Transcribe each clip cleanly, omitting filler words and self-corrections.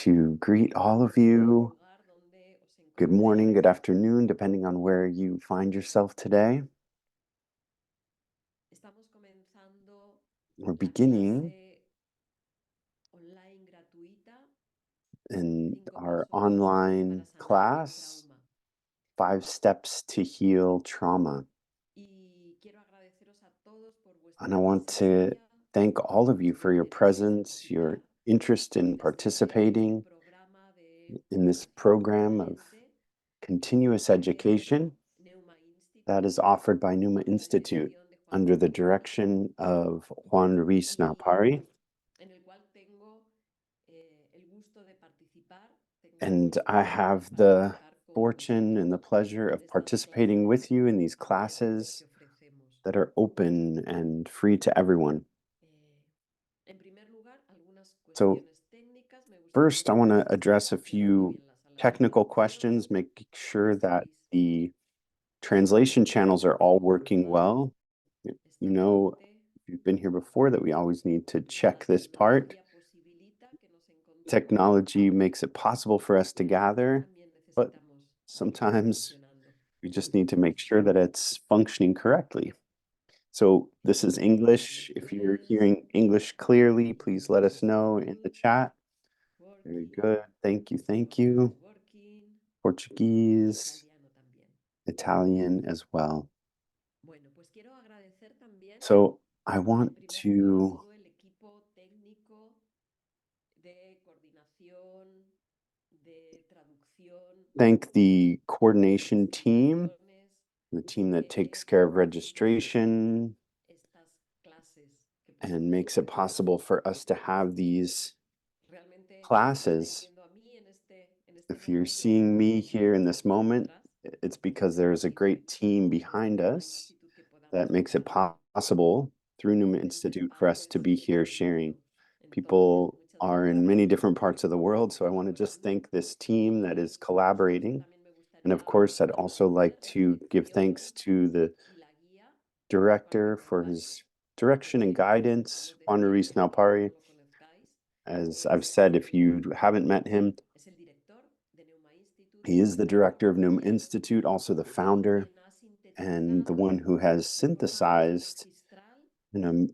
to greet all of you. Good morning, good afternoon, depending on where you find yourself today. We're beginning in our online class, 5 Steps to Heal Trauma. And I want to thank all of you for your presence, your interest in participating in this program of continuous education that is offered by Pneuma Institute under the direction of Juan Ruiz Naupari. And I have the fortune and the pleasure of participating with you in these classes that are open and free to everyone. So first, I want to address a few technical questions, make sure that the translation channels are all working well. You know, if you've been here before, that we always need to check this part. Technology makes it possible for us to gather, but sometimes we just need to make sure that it's functioning correctly. So this is English. If you're hearing English clearly, please let us know in the chat. Very good. Thank you. Thank you. Portuguese, Italian as well. So I want to thank the coordination team, the team that takes care of registration and makes it possible for us to have these classes. If you're seeing me here in this moment, it's because there's a great team behind us that makes it possible through Pneuma Institute for us to be here sharing. People are in many different parts of the world, so I want to just thank this team that is collaborating. And of course, I'd also like to give thanks to the director for his direction and guidance, Juan Ruiz Naupari. As I've said, if you haven't met him, he is the director of Pneuma Institute, also the founder, and the one who has synthesized in a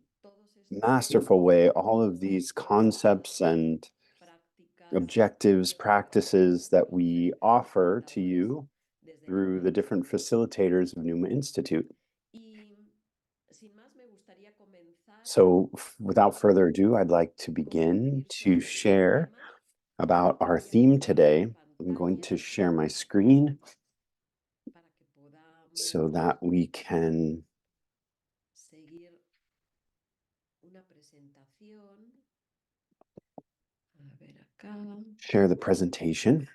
masterful way all of these concepts and objectives, practices that we offer to you through the different facilitators of Pneuma Institute. So without further ado, I'd like to begin to share about our theme today. I'm going to share my screen so that we can share the presentation.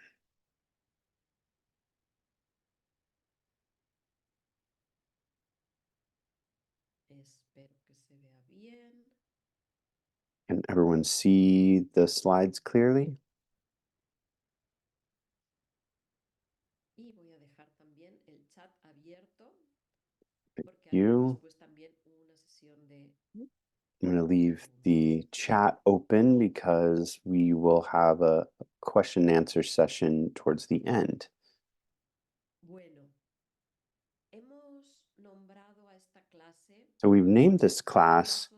Can everyone see the slides clearly? Thank you. I'm going to leave the chat open because we will have a question and answer session towards the end. So we've named this class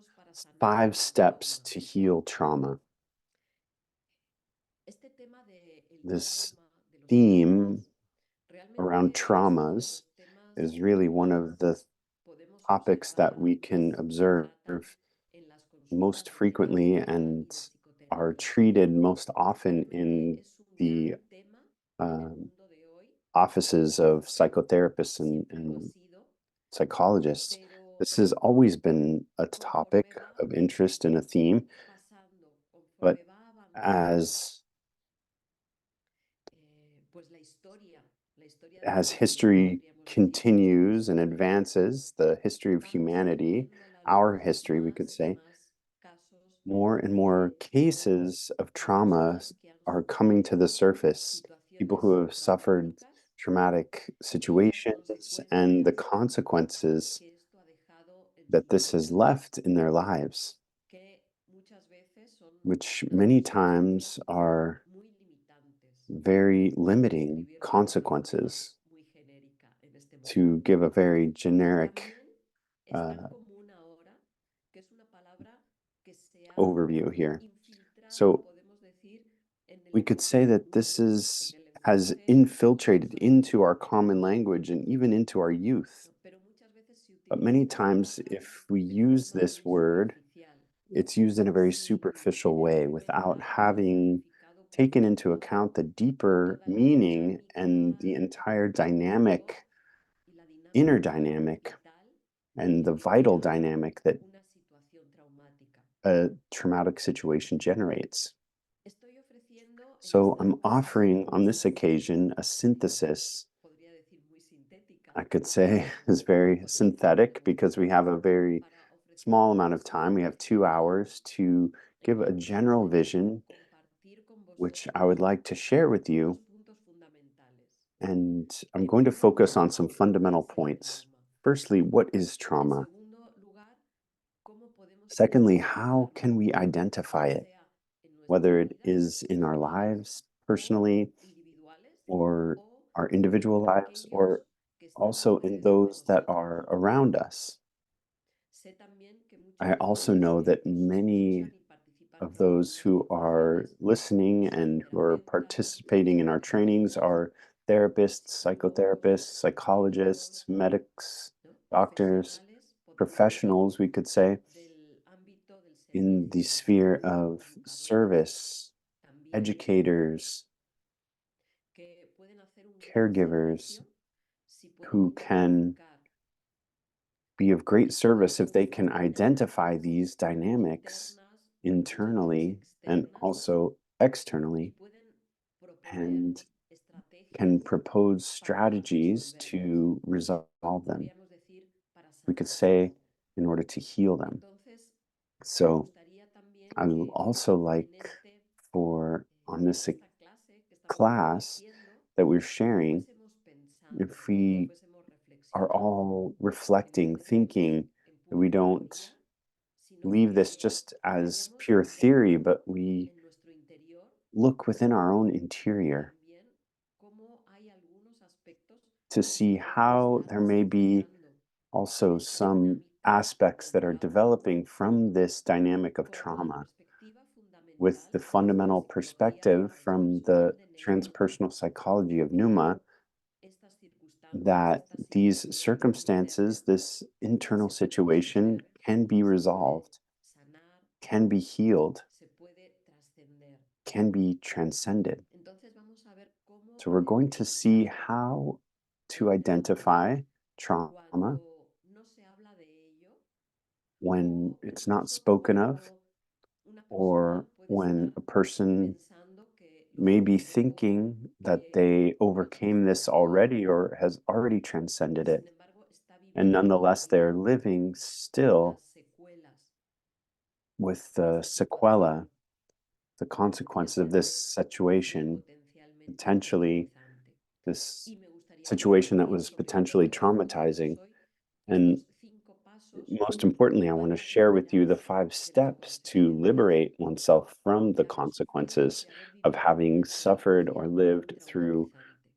5 Steps to Heal Trauma. This theme around traumas is really one of the topics that we can observe most frequently and are treated most often in the offices of psychotherapists and psychologists. This has always been a topic of interest and a theme, but as history continues and advances, the history of humanity, our history, we could say, more and more cases of trauma are coming to the surface. People who have suffered traumatic situations and the consequences that this has left in their lives, which many times are very limiting consequences, to give a very generic uh, overview here. So we could say that this is has infiltrated into our common language and even into our youth. But many times, if we use this word, it's used in a very superficial way without having taken into account the deeper meaning and the entire dynamic, inner dynamic, and the vital dynamic that a traumatic situation generates. So I'm offering on this occasion a synthesis, I could say, is very synthetic because we have a very small amount of time. We have 2 hours to give a general vision, which I would like to share with you. And I'm going to focus on some fundamental points. Firstly, what is trauma? Secondly, how can we identify it, whether it is in our lives personally or our individual lives, or also in those that are around us? I also know that many of those who are listening and who are participating in our trainings are therapists, psychotherapists, psychologists, medics, doctors, professionals, we could say, in the sphere of service, educators, caregivers, who can be of great service if they can identify these dynamics internally and also externally, and can propose strategies to resolve them. We could say, in order to heal them. So I would also like for on this class that we're sharing, if we are all reflecting, thinking, that we don't leave this just as pure theory, but we look within our own interior to see how there may be also some aspects that are developing from this dynamic of trauma, with the fundamental perspective from the transpersonal psychology of Pneuma, that these circumstances, this internal situation, can be resolved, can be healed, can be transcended. So we're going to see how to identify trauma when it's not spoken of, or when a person may be thinking that they overcame this already or has already transcended it, and nonetheless they're living still with the sequela, the consequences of this situation, potentially this situation that was potentially traumatizing. And most importantly, I want to share with you the 5 steps to liberate oneself from the consequences of having suffered or lived through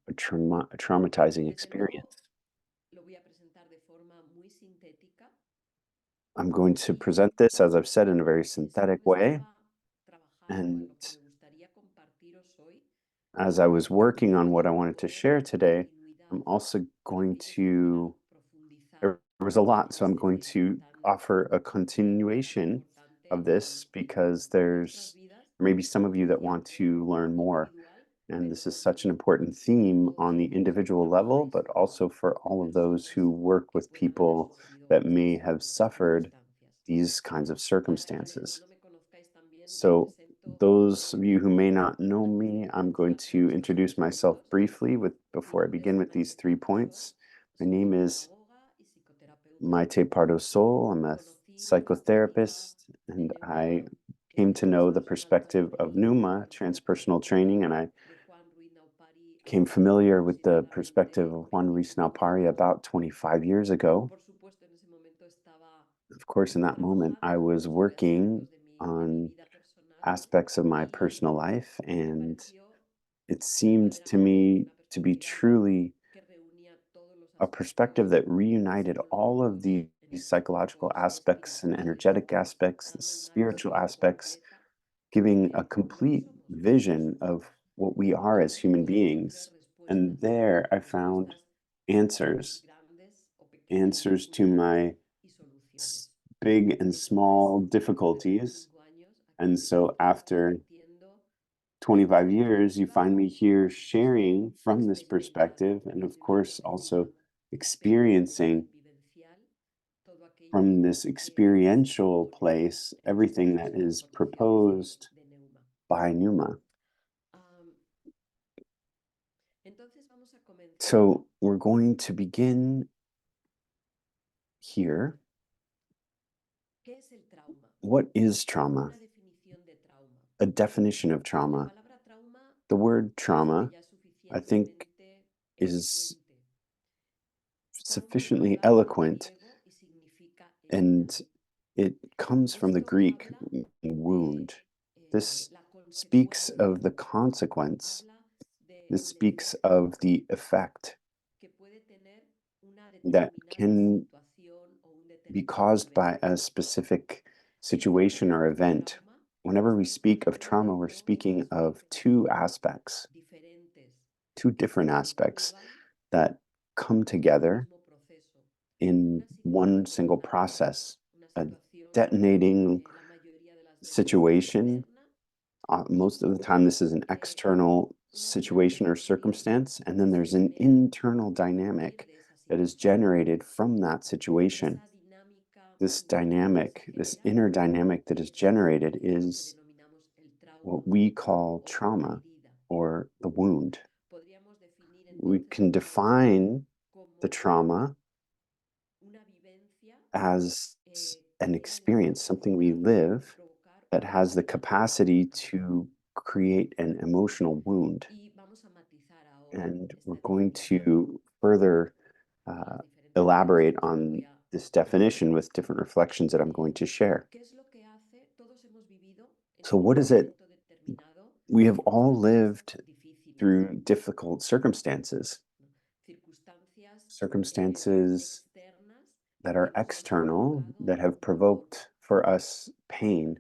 a traumatizing experience. I'm going to present this, as I've said, in a very synthetic way. And as I was working on what I wanted to share today, I'm also going to, there was a lot, so I'm going to offer a continuation of this because there's maybe some of you that want to learn more. And this is such an important theme on the individual level, but also for all of those who work with people that may have suffered these kinds of circumstances. So, those of you who may not know me, I'm going to introduce myself briefly with before I begin with these 3 points. My name is Maite Pardo. I'm a psychotherapist, and I came to know the perspective of Pneuma, transpersonal training, and I became familiar with the perspective of Juan Ruiz Naupari about 25 years ago. Of course, in that moment, I was working on aspects of my personal life, and it seemed to me to be truly a perspective that reunited all of these psychological aspects and energetic aspects, the spiritual aspects, giving a complete vision of what we are as human beings. And there I found answers, answers to my big and small difficulties. And so after 25 years, you find me here sharing from this perspective, and of course, also experiencing from this experiential place everything that is proposed by Pneuma. So we're going to begin here. What is trauma? A definition of trauma. The word trauma, I think, is sufficiently eloquent, and it comes from the Greek wound. This speaks of the consequence. This speaks of the effect that can be caused by a specific situation or event. Whenever we speak of trauma, we're speaking of two aspects, two different aspects that come together in one single process, a detonating situation. Most of the time, this is an external situation or circumstance, and then there's an internal dynamic that is generated from that situation. This dynamic, this inner dynamic that is generated is what we call trauma or the wound. We can define the trauma as an experience, something we live that has the capacity to create an emotional wound. And we're going to further uh, elaborate on this definition with different reflections that I'm going to share. So, what is it? We have all lived through difficult circumstances, circumstances that are external, that have provoked for us pain,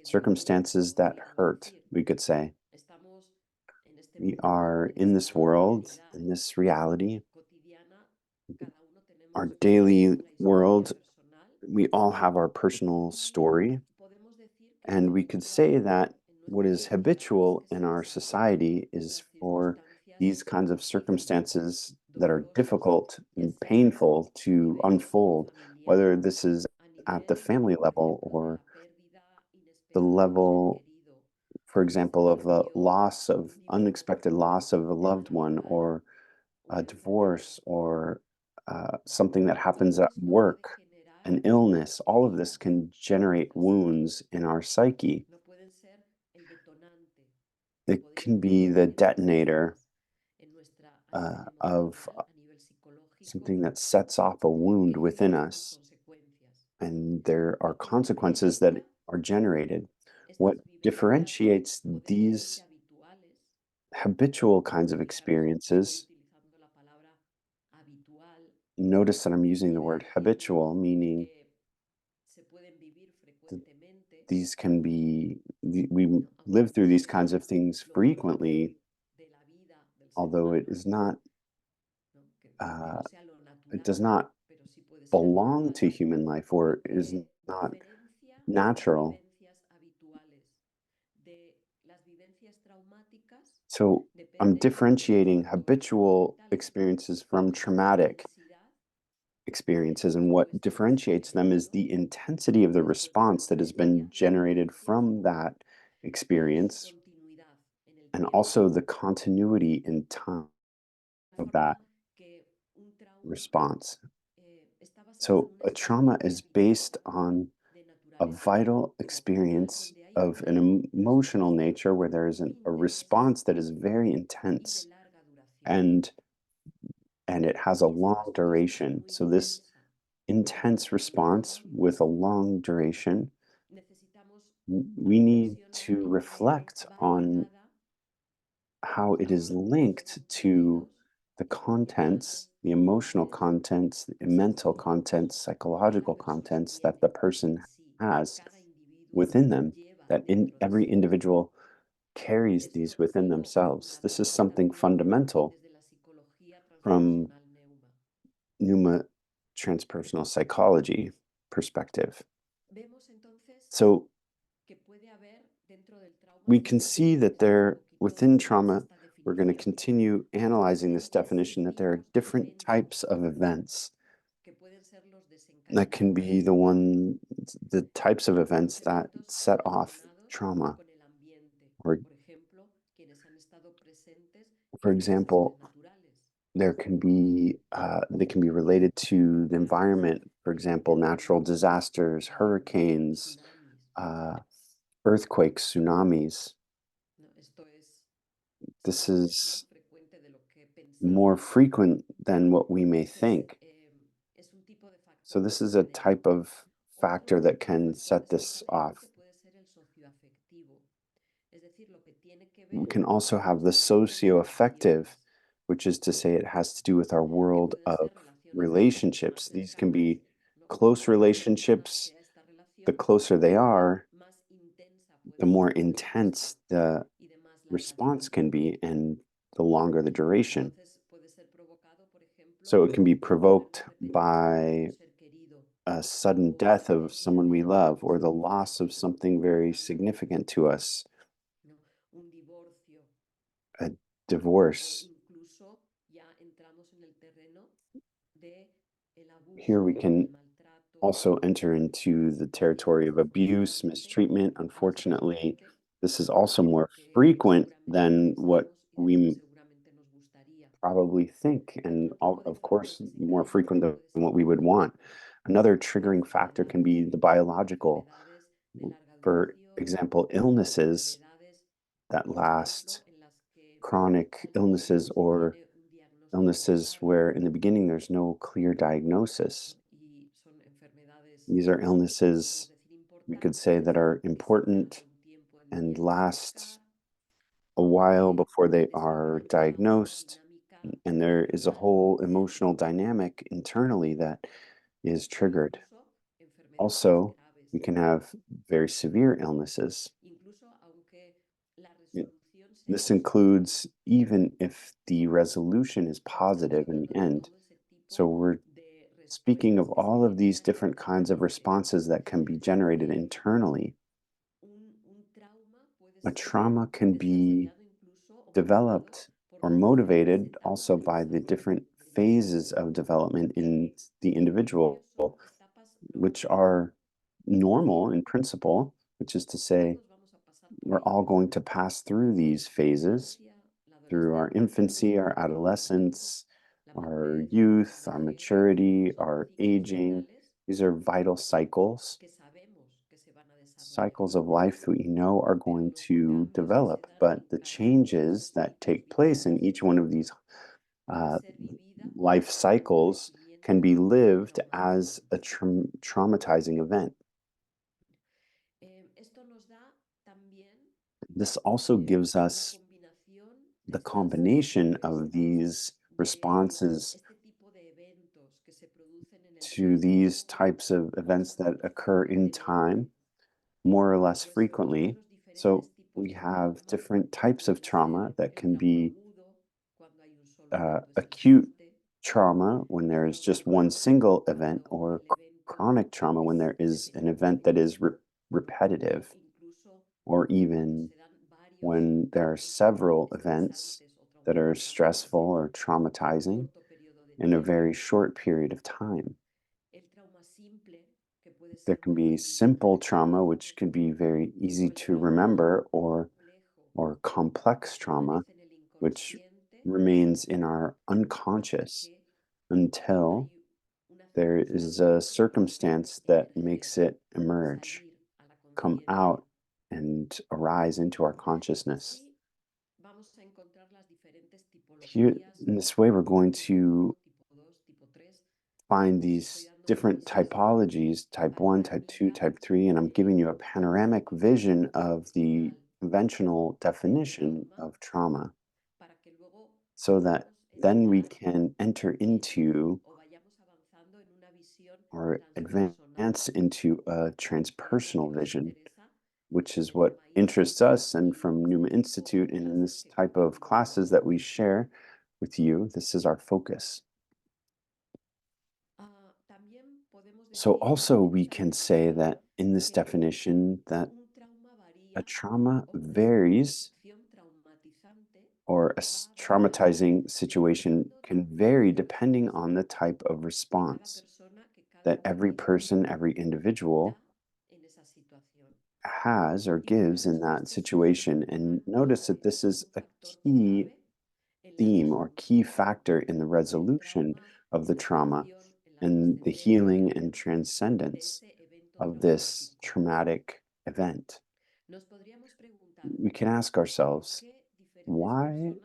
circumstances that hurt, we could say. We are in this world, in this reality, our daily world. We all have our personal story. And we could say that what is habitual in our society is for these kinds of circumstances that are difficult and painful to unfold, whether this is at the family level or the level, for example, of a loss of unexpected loss of a loved one, or a divorce, or something that happens at work, an illness. All of this can generate wounds in our psyche. It can be the detonator of something that sets off a wound within us, and there are consequences that are generated. What differentiates these habitual kinds of experiences, notice that I'm using the word habitual, meaning th- these can be, we live through these kinds of things frequently, although it is not, uh, it does not belong to human life or is not natural. So I'm differentiating habitual experiences from traumatic experiences, and what differentiates them is the intensity of the response that has been generated from that experience, and also the continuity in time of that response. So a trauma is based on a vital experience of an emotional nature where there is a response that is very intense, and it has a long duration. So this intense response with a long duration, we need to reflect on how it is linked to the contents, the emotional contents, the mental contents, psychological contents that the person has within them, that in every individual carries these within themselves. This is something fundamental from Pneuma transpersonal psychology perspective. So we can see that there, within trauma, we're going to continue analyzing this definition that there are different types of events that can be the types of events that set off trauma. Or, for example, they can be related to the environment. For example, natural disasters, hurricanes, uh, earthquakes, tsunamis. This is more frequent than what we may think. So this is a type of factor that can set this off. We can also have the socio-affective, which is to say it has to do with our world of relationships. These can be close relationships. The closer they are, the more intense the response can be and the longer the duration. So it can be provoked by a sudden death of someone we love or the loss of something very significant to us, a divorce. Here we can also enter into the territory of abuse, mistreatment. Unfortunately, this is also more frequent than what we probably think, and of course, more frequent than what we would want. Another triggering factor can be the biological. For example, illnesses that last, chronic illnesses, or illnesses where in the beginning there's no clear diagnosis. These are illnesses we could say that are important and last a while before they are diagnosed. And there is a whole emotional dynamic internally that is triggered. Also, we can have very severe illnesses. It- This includes even if the resolution is positive in the end. So we're speaking of all of these different kinds of responses that can be generated internally. A trauma can be developed or motivated also by the different phases of development in the individual, which are normal in principle, which is to say, we're all going to pass through these phases through our infancy, our adolescence, our youth, our maturity, our aging. These are vital cycles of life that we know are going to develop. But the changes that take place in each one of these uh, life cycles can be lived as a traumatizing event. This also gives us the combination of these responses to these types of events that occur in time more or less frequently. So we have different types of trauma that can be acute trauma when there is just one single event, or chronic trauma when there is an event that is repetitive, or even when there are several events that are stressful or traumatizing in a very short period of time. There can be simple trauma, which can be very easy to remember, or complex trauma, which remains in our unconscious until there is a circumstance that makes it emerge, come out, and arise into our consciousness. Here, in this way, we're going to find these different typologies, type 1, type 2, type 3, and I'm giving you a panoramic vision of the conventional definition of trauma. so that podamos then we evitar can enter ir into o vayamos avanzando en una visión or transpersonal. advance into a ¿Qué es lo que transpersonal nos vision, interesa which is desde what Maite interests us. And y from Numa cinco Institute and in clases this que type of compartimos classes ahora that we mismo? share with you, this is our focus. También podemos So decir also en we esta can say definición that in this que definition that un trauma a varía trauma o una varies situación traumatizante or va a variar traumatizing situation dependiendo del can tipo vary de depending on respuesta the type of que cada response persona, que cada that every individuo person, every da individual en esa situación. has or Y una gives in that respuesta situation. psicológica And no notice that puede this ser is un a factor key clave en la theme or key resolución factor in the del resolution trauma, of en the la trauma sanación, en la and the trascendencia healing and de transcendence ese evento of this traumático. traumatic event. Nos podríamos preguntar, We can ask ¿por ourselves, qué diferentes why personas,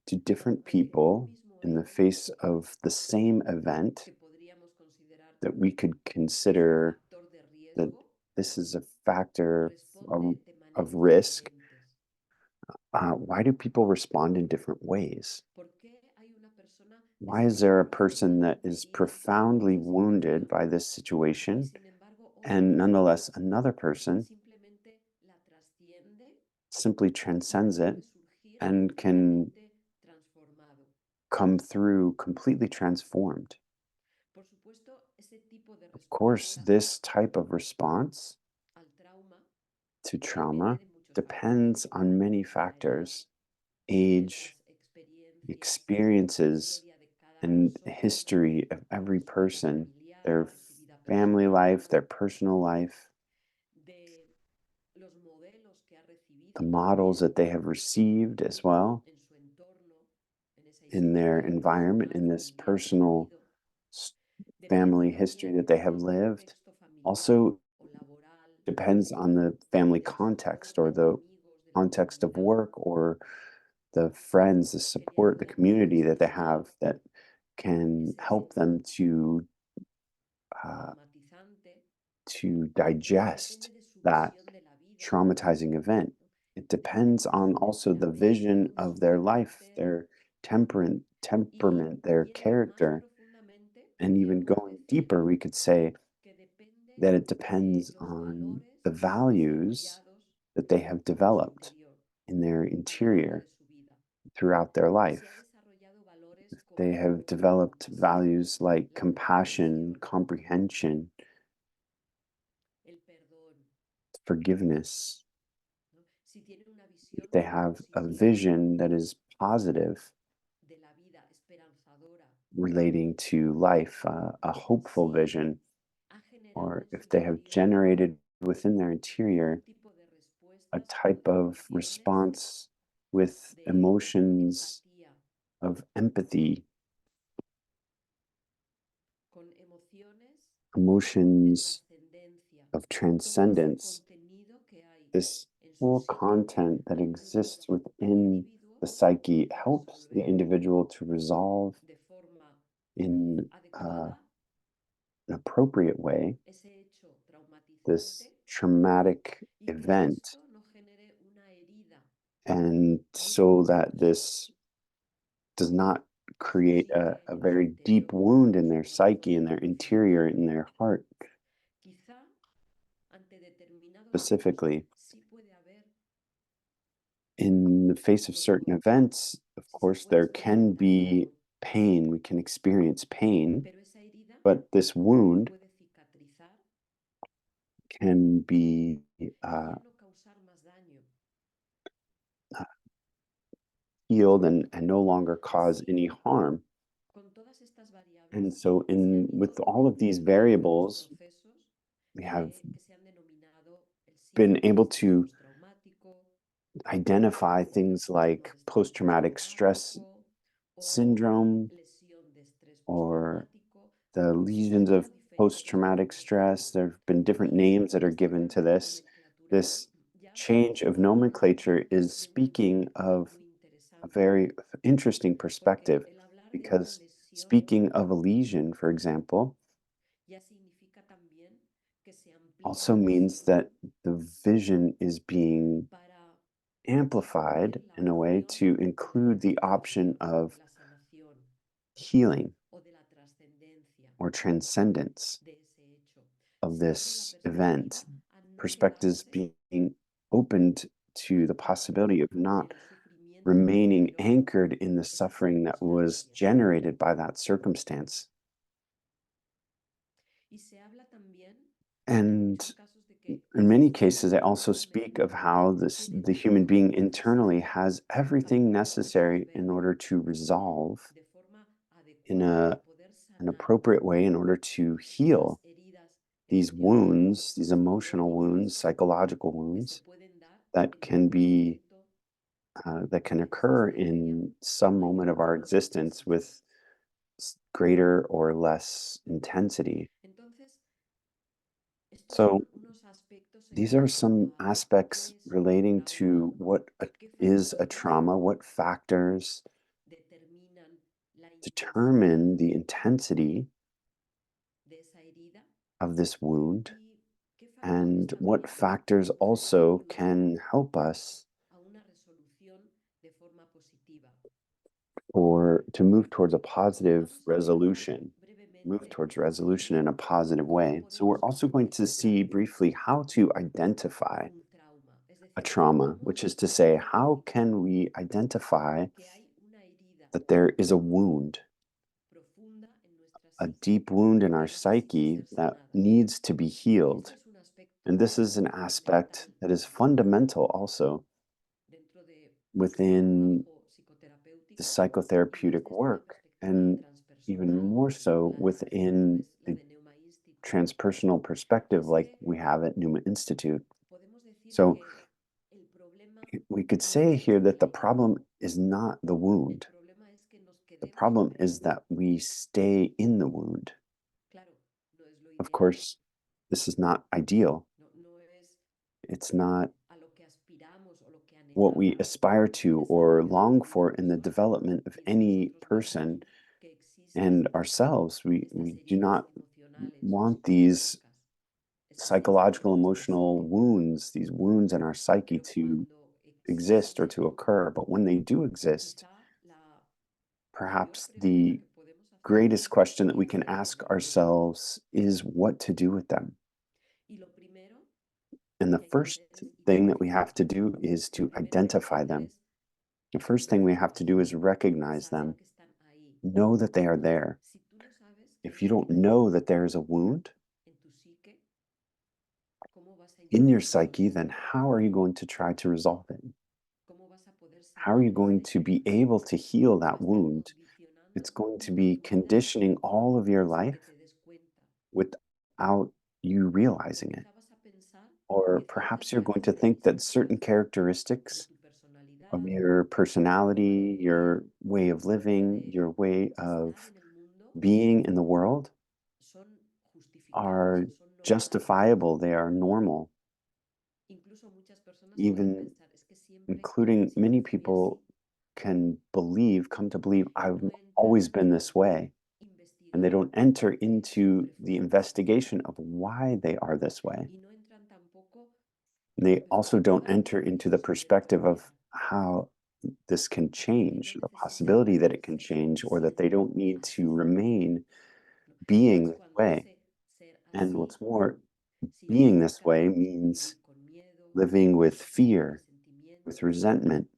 do different ante un people mismo in the evento face of the same event que podríamos considerar that we could que es un consider factor de that riesgo, this is a factor responde of, de of maneras risk, diferentes? why do people respond in different ways? ¿Por qué hay una persona Why is there a person that especialmente is herida por profoundly esa wounded situación by this y situation sin embargo and otra nonetheless another person simplemente la trasciende simply y transcends it puede surgir and can completamente transformado? come through completely transformed? Por supuesto, ese tipo de Of course, respuesta this type of response al trauma to depende trauma de muchos depends factores, on many de la edad, factors: de age, las experiencias y la experiences, historia de cada and persona, history of every su vida person, their familiar, su vida family life, personal, their personal life, de los modelos que ha the recibido models también that they have received as well en su entorno, en esa in their historia environment, personal, in this familiar que ha personal vivido. family Depende history también that they have del lived. contexto familiar Also o laboral, depends on the family del context or soporte de the amigos, de la context of comunidad work or the friends, the que le support, the ayudan a community that they gestionar have that can ese help evento them uh, traumatizante. to Depende digest de su that visión de la vida, traumatizing event. ¿no? It Depende depends de on su also the vision temperamento, of su their life, carácter their y temperament, their yendo más character. profundamente, And even podríamos going decir deeper, we could say que depende that it de depends los on valores the values desarrollados that they have en su developed interior in their a lo largo interior de su vida. throughout their Si ha life. desarrollado valores They como have developed values like la compassion, comprensión, comprehension, el perdón, forgiveness. ¿no? Si tiene una If visión they have a positiva vision that is positive de la vida, esperanzadora, relating to life, a hopeful si vision, ha generado or en su if they have interior generated within their algún interior tipo de a respuestas con type of emociones response with de emotions empatía, of empathy, con emociones de emotions trascendencia, of todo ese transcendence, contenido que hay this en su whole psique content that ayuda exists al within individuo the psyche a helps the resolver individual to resolve de forma in adecuada an appropriate way ese hecho this traumatizante traumatic y que event, esto no genere una herida and muy so that profundo this does not en su create psique, a en su very deep interior, wound en in su their psyche, corazón, in their en su interior, mente. in their heart Quizá ante determinados hechos specifically. sí puede haber In the face of certain dolor, events, of sí se course, puede there can experimentar be dolor, pain. We can experience pain, pero esa herida but this wound puede cicatrizar can be y uh, ya no causar más daño. healed and no longer cause Así, any harm. con todas estas And variables, so, se in han with ido all of these generando los variables, procesos we have que se han denominado el been síndrome de able estrés to postraumático, identify el things trastorno like de estrés post-traumatic stress postraumático o syndrome lesión de estrés or postraumático. the Se lesions les da of diferentes post-traumatic nombres stress. There have been different y names that are este given to cambio de this. nomenclatura This ya change of nomenclature is viene a ser speaking algo of muy a interesante very interesting porque perspective, el hablar de una because lesión speaking of a lesion, for example, ya significa también que se amplía also la means visión that the vision is being para amplified ver la in a way opción to include the option of la sanación healing o de la trascendencia or transcendence de ese hecho. of Se abre la this event, perspectiva a no perspectives quedarse being opened to the anclado possibility of en not el sufrimiento que remaining generó anchored in the esa suffering that was circunstancia. generated by that circumstance. Y se habla también en And muchos casos de que in si many se cases, I conoce also speak of internamente, how tiene the human toda being la internally capacidad has para everything poder necessary resolver in order to resolve de forma in adecuada, para poder an sanar appropriate way in order to esas heal heridas these emocionales wounds, these o emotional wounds, psicológicas psychological que se wounds pueden dar that en can algún be momento that can de la occur existencia in con some moment mayor of our o menor existence intensidad. with greater or less intensity. Entonces, estos So son unos aspectos en these are cuanto some a aspects qué es un relating trauma, to what qué is a factores trauma, what factors determinan la intensidad determine the intensity de esa herida of this wound, y qué factores and what también factors pueden also contribuir can help us a una resolución de forma positiva. or to move towards a positive Vamos a tratar resolution, move brevemente towards resolution in a positive cómo way. So we're podemos also going to see identificar briefly how to identify un trauma, es a decir, trauma, cómo which is to say, how identificar can we identify que hay una herida that there is a wound, profunda en nuestra a psique deep wound in que our necesita psyche ser that sanada. needs to be Y este healed? es un And aspecto this is an aspect fundamental that is fundamental also dentro del within trabajo the psicoterapéutico y más psychotherapeutic desde una work, perspectiva and even transpersonal, more so como la de Ruiz o within es la the de Pneuma Institute. transpersonal Y perspective, es like que we have at Pneuma Institute. podemos decir So que el problema we could no say es here esa that the herida. problem is not the El wound. problema es que nos The quedemos problem con esa is that herida. we stay in the wound. Claro, no es lo Of ideal, course, this is not ideal. no es It's not a lo que aspiramos o lo que what we anhelaba aspire el to or desarrollo del long for in the individuo development of y de any nosotros mismos, person que existen and ourselves. estas We do heridas not emocionales o want these psicológicas, estas heridas de psychological, nuestra emotional psique. wounds, these wounds in our psyche Pero to cuando exist or existen, to occur. But when they do exist, quizá la mayor perhaps pregunta the que podemos hacernos greatest es question that ¿qué we can hacer con ask ellas? ourselves is what to do with them. Y lo primero And the que hay que first hacer es thing that we have to identificarlas. do is Lo to primero que hay que identify hacer them. es The first thing we have to reconocerlos, do is recognize saber them, que están ahí. know that they are there. Si tú no sabes que If hay you una don't herida know that there is a wound en tu psique, ¿cómo vas a in your intentar psyche, then resolverlo? how are you going to try to resolve it? ¿Cómo vas a poder How are you sanar going esa to be herida? able to heal Va a that estar wound? condicionando It's going to be tu vida conditioning all of your sin que life te des cuenta. without you O realizing it. quizá vas a pensar Or que ciertas perhaps you're going to think that certain características de characteristics tu of personalidad, your de tu forma de personality, vivir, your way of tu forma living, de your way estar of en el mundo being in the world son justificables are o son normales. justifiable, they are normal, Incluso muchas personas pueden even pensar, es que including siempre many fui así. people can believe, come to believe, Y I've no always entran been this a way. And they investigar don't enter por qué into siempre fue the así. investigation of why they are this way. Y no entran tampoco They en also don't perspectiva enter de into que the eso pudiera perspective of cambiar, how this can que no change, the necesitan possibility that it can quedarse change, or that they siendo don't need to así. remain ¿No? Y being más this cuando way. ese ser And así what's more, being this significa way means vivir con miedo, living with con fear, with resentimiento, resentment,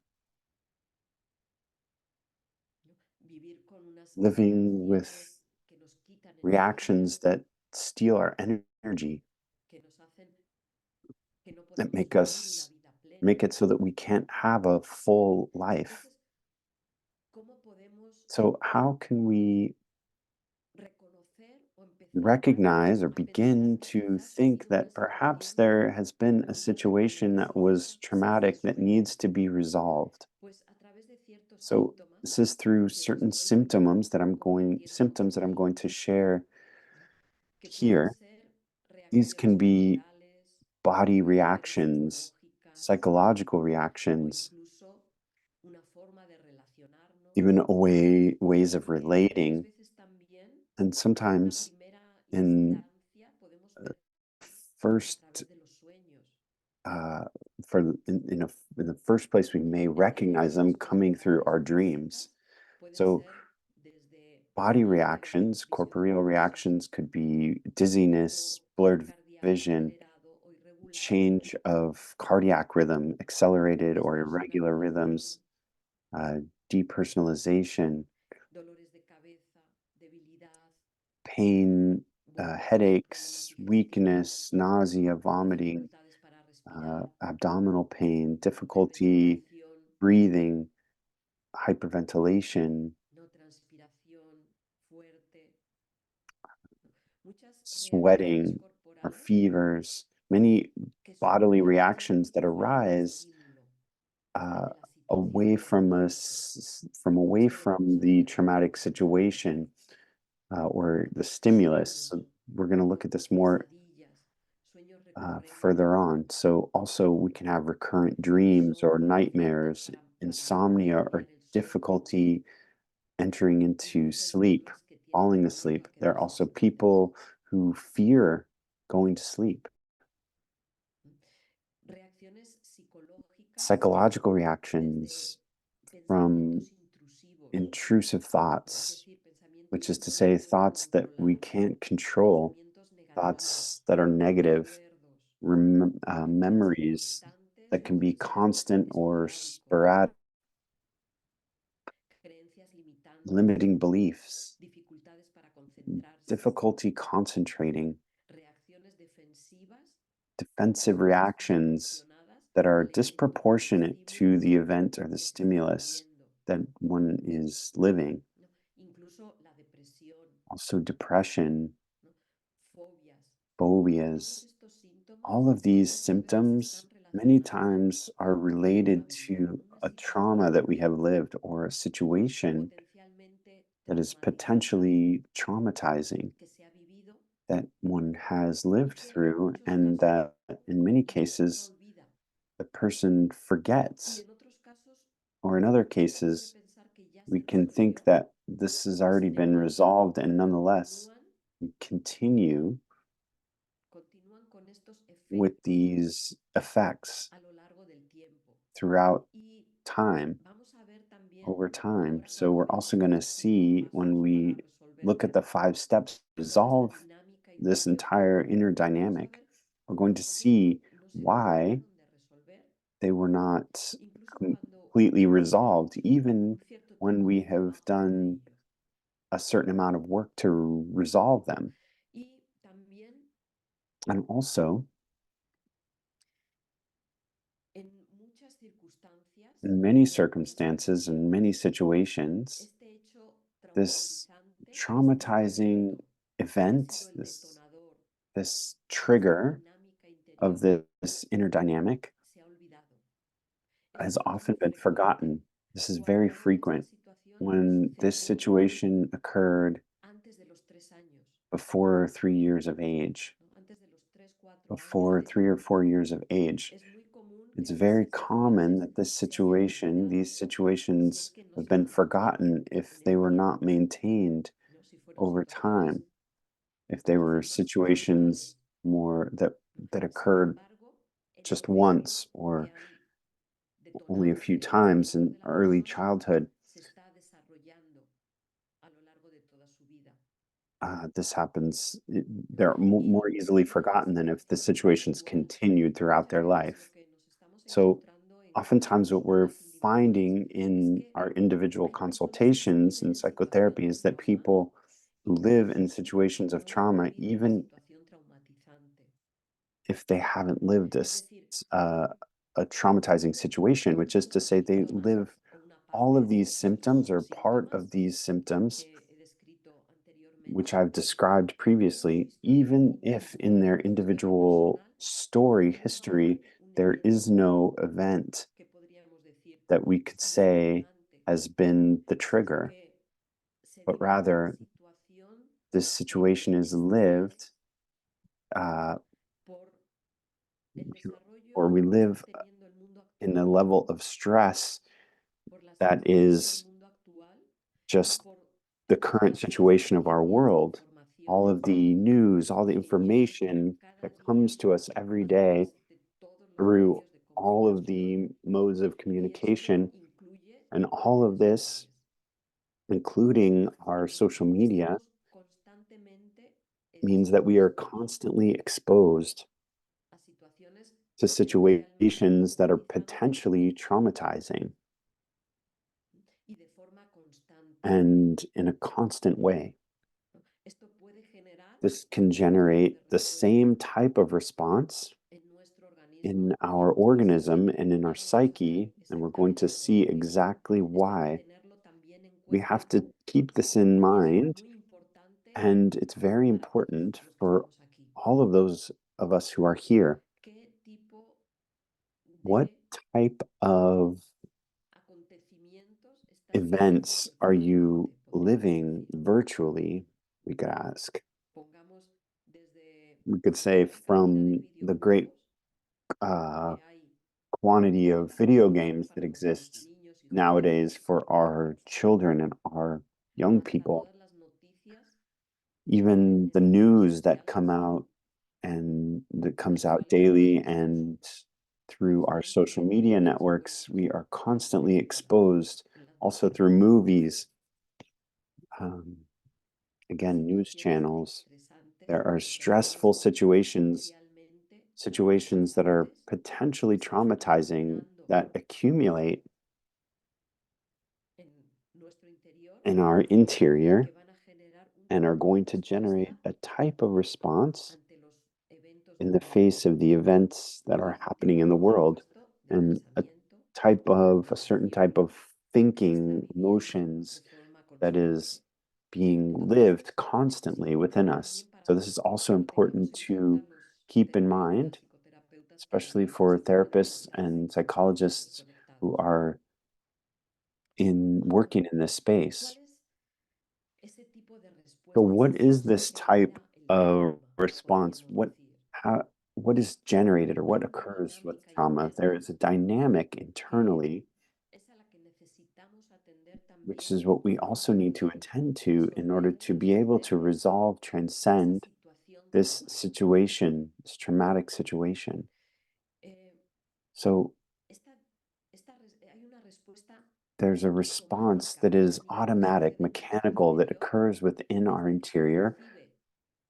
¿no? Vivir con unas living with reacciones que nos quitan energía, reactions that steal our energy, que nos hacen que no that podamos vivir una vida make plena. it so that we can't have a full life. Entonces, ¿cómo podemos So, how can we reconocer o empezar recognize or a pensar begin que to quizás ha think sido una that perhaps situación there has been a muy dura y situation that was necesita ser traumatic that needs to resuelta? be resolved? Pues a través de ciertos So, síntomas this is through que certain después voy symptoms that I'm compartiendo, going to share ¿no? Que pueden here. ser These can reacciones be corporales, body reacciones reactions, psicológicas psychological o reactions, incluso una forma de relacionarnos, even ways of que muchas relating. veces también And en una sometimes primera in instancia podemos ver a first través de los sueños. uh, in the first place, we may recognize them coming through our dreams. puede So ser desde body pérdida reactions, corporeal visional reactions could be o dizziness, un blurred cardíaco vision, acelerado o irregular, change of cardiac rhythm, accelerated or irregular despersonalización, rhythms, uh, depersonalization, dolores de cabeza, debilidad, pain, vómitos, problemas headaches, digestivos, weakness, nausea, vomiting, dificultades para respirar, abdominal pain, difficulty desesperación, breathing, hyperventilation, no transpiración fuerte, ¿no? Muchas reacciones sweating, or corporales fevers, many que son bodily reacciones reactions en that función del arise estímulo, uh, de la situación, away sobre lo que from está the ocurriendo, traumatic situation or the stimulus. sueños, So we're going to look at this more pesadillas, sueños further recurrentes, on. So also we can have recurrent dreams or insomnio, dificultad nightmares, para insomnia, or conciliar el sueño, difficulty entering into incluso hay sleep, personas que tienen falling miedo asleep. a There are quedarse also dormidas. people who fear going to sleep. Reacciones psicológicas Psychological desde reactions from pensamientos intrusivos, intrusive es thoughts, decir, which pensamientos is que to no se say, pueden thoughts that we controlar, can't control, pensamientos negativos, thoughts that are negative, recuerdos que pueden ser memories constantes that o can be pueden ser constant or esporádicos, sporadic, creencias limitantes, limiting beliefs, dificultades para concentrarse, difficulty concentrating, reacciones defensivas defensive reactions desproporcionadas that are al disproportionate estímulo to the event or the que se está stimulus viviendo, that one is living. ¿no? Incluso la depresión, Also, depression, ¿no? Fobias. Todos phobias, estos all síntomas of these muchas veces symptoms están many relacionados times are con una related vida, to con una a trauma situación that we have lived or a situation potencialmente that is traumática potentially traumatizing que se ha vivido that one has y lived que en through, muchos and casos that in many la persona cases olvida. the person Y forgets, en otros casos or in other puede cases, pensar que ya we se can think resolvió that this has y already sin been embargo resolved, and nonetheless, continúan, we continue continúan con estos with efectos these effects a lo largo del tiempo. throughout Y time, vamos a ver también, over time. ahora So cuando we're also going veamos to los cinco see when pasos para we look at resolverlo, the 5 steps to toda esta resolve dinámica this interna, entire inner vamos a dynamic, ver we're going to por qué see no se why terminaron de resolver, they were not incluso cuando completely resolved, hicimos even un cierto when tipo we de have trabajo sobre done ello. a certain amount of work to resolve them. Y también And also, en muchas circunstancias, in many en muchas circumstances, in many ocasiones, situations, este hecho this traumatizante, este tipo de traumatizing evento, que ha sido event, el detonador this de esta trigger dinámica of interior, this inner dynamic se ha olvidado. has Esto es often muy been frecuente forgotten. This is very cuando dicha frequent. situación When this sucedió situation occurred antes de los 3 años, before 3 years of age, ¿no? Antes de los 3, 4 años before de three or vida. 4 years of age, Es muy común que it's estas very common situaciones that this se hayan situation, olvidado these si es situations que no have se been mantuvieron forgotten if en they el were not tiempo, maintained ¿no? Si fueron over situaciones time, if they de were forma puntual, situations more ¿no? that Sin occurred embargo, el just efecto once que or han only a detonado few en el times interior in de la early persona childhood. se está desarrollando a lo largo de toda su vida. This happens, ¿No? they're more Y easily una de las forgotten than if the situaciones situations habituales continued throughout muchas their veces lo life. que nos estamos So, encontrando en oftentimes, what we're consultas individuales finding es in que our individual hay personas que consultations siguen and en psychotherapy situación de is that trauma people who live in incluso situations of cuando no han trauma, vivido una even situación traumatizante. if they haven't lived Es decir, a traumatizing situation, which is todos to estos say they síntomas live o una all parte of de these estos symptoms or part síntomas of these symptoms que he descrito which anteriormente I've described en su previously, historia, even if in their en su historia individual personal, story, no history, forman un there hecho is no event que podríamos decir that we could say detonante, has been the sino trigger, que se but vive una rather situación this de situation is estrés lived, uh, por el or desarrollo we que está live teniendo el mundo in a actual, level of stress por la that situación del is mundo actual y just por the todas current las situation of our consecuencias e world. All informaciones of the news, all the que llegan information cada that día comes to us every a day través de todos los through medios de all of comprensión the modes of y esto communication, incluye and las all of redes this, sociales. including our Es decir, social media, estamos constantemente means that we are expuestos constantly exposed a situaciones to potencialmente situations that are traumatizadoras potentially traumatizing y de forma constante. and in a constant way. ¿No? Esto puede generar This can un tipo de generate the respuesta same type of response en nuestro in organismo y our en nuestra organism psique. and in our Ya vamos a ver psyche, and we're going to exactamente por see qué. exactly Esto hay que why. tenerlo también en We have cuenta to keep this in y es mind, muy importante and it's very para todos important los que for estamos aquí. all of those of us who are here. ¿Qué tipo What de type of acontecimientos estás viviendo events are you virtualmente? Podríamos living decir. virtually? We could ask. Pongamos desde We could say la cantidad de from the great videojuegos uh, que hay quantity en of las video pantallas games that para nuestros exists niños y jóvenes, nowadays for our children and our young hasta people, todas las noticias even the en las redes news that sociales, come out and that en comes las out cuales daily estamos and through our social constantemente media networks, we expuestos. are constantly exposed En las also through noticias movies, um, a again, news situaciones channels. estresantes There are y situaciones stressful situations, potencialmente situations that are traumatizantes potentially que se van traumatizing almacenando that accumulate en nuestro interior in our y que interior van a generar un and are tipo de going to respuesta generate a type of response ante los eventos in del the mundo face of the events that are y, happening in the por world, supuesto, de and pensamiento, a de certain emoción type of que se está thinking, viviendo de emotions forma that constante. is being Entonces, lived es constantly within importante us. también para So this is also que tengamos important en to cuenta los keep in mind, terapeutas, psicoterapeutas que especially ayudan for therapists psicológicamente and a ser psychologists who conectados. are in working in this ¿Cuál space. es ese tipo de So respuesta, esa what is emoción this que type genera el of trauma, response? podríamos decir? How what is generated or what Hay una occurs with dinámica trauma? There interna is a dynamic que internally, es a la que necesitamos atender which también is what we para also need to poder attend to in order to be able resolver to resolve, esa transcend situación this traumática. situation, this traumatic situation. Eh, So esta, hay una respuesta there's a response automática, that is mecánica que automatic, sucede en nuestro mechanical, that interior occurs within our desde que se interior recibe el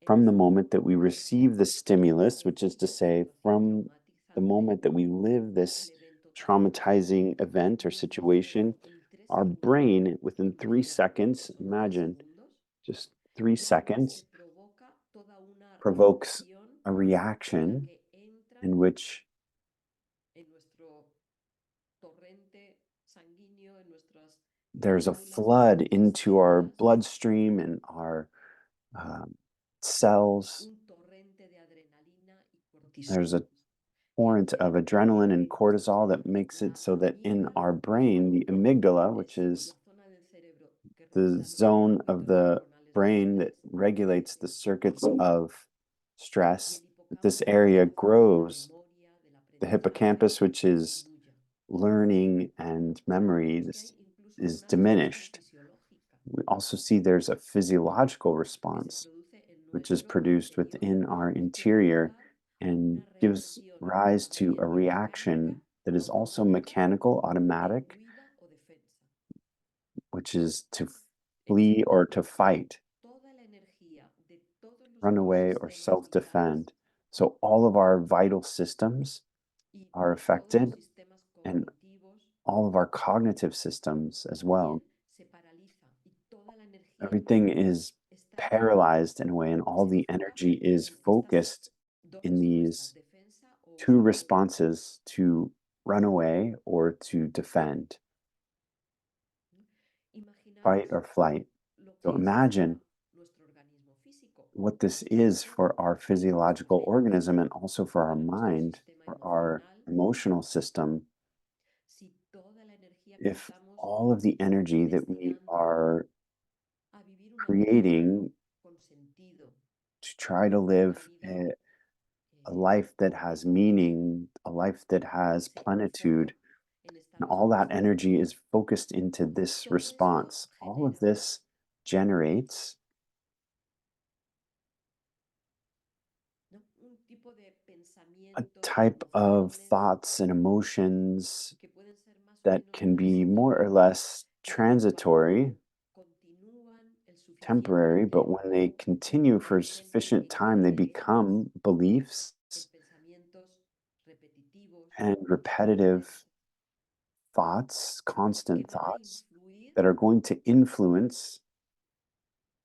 from the moment that estímulo we receive the o stimulus, which is to evento, say, situación from the traumatizante, moment that we live el this evento traumático, traumatizing event or nuestro situation, cerebro en our 3 segundos, brain, within three imagínate que seconds, son tres imagine segundos, just three ya se seconds, provoca toda una provokes reacción a en la reaction que entra in which en nuestro torrente sanguíneo, en nuestras there's a células, flood en nuestras into our células, bloodstream and our cells. un torrente de adrenalina y cortisol There's a que torrent of hace adrenaline and que cortisol that makes it la so that in our amígdala, brain, the amygdala, which is la zona del cerebro que the regula los zone of circuitos the neuronales de brain that estrés regulates the circuits of y stress, el this hipocampo, que es area la zona de la grows. memoria, del The aprendizaje, hippocampus, which is disminuya. learning and memory, Vemos que hay this incluso is una respuesta diminished. fisiológica We also see there's a physiological que se response, produce en which is nuestro produced interior within y our que da interior lugar a and una gives reacción rise to a también biomecánica, reaction that is also automática, mechanical, de automatic, huida o defensa. which is to En flee este or to momento, fight, toda la energía de todos los run away, or ecosistemas self vitales defend. So all of our vital systems y are todos los affected, sistemas and cognitivos all of our cognitive systems as también well. se paraliza y toda la energía Everything is está, paralyzed in a way, and all se the enfoca energy is en estas focused dos in respuestas, these defensa o two huida. responses to run away or to defend, fight Imaginaos or flight. lo So que es para imagine nuestro organismo físico what this y is también for our para nuestra physiological mente, organism and also for our para nuestro mind, sistema for our emocional. emotional system, Si toda la energía que if estamos all of the energy that we destinando are a vivir una vida creating con sentido, to try to una live vida a eh, life that has meaning, a life that has se enfoca plenitude, en esta and all that respuesta. energy is focused into this Todo esto response. All of genera this generates ¿no? Un tipo de pensamiento a pensamientos, type of emociones thoughts and emotions que pueden ser más o that menos can be more or transitorios less y que cuando transitory, continúan el suficiente temporary, but when they tiempo continue de for repente sufficient time, they creencias become beliefs en pensamientos repetitivos and o repetitive comunes thoughts, que constant van a thoughts influir that are going to influence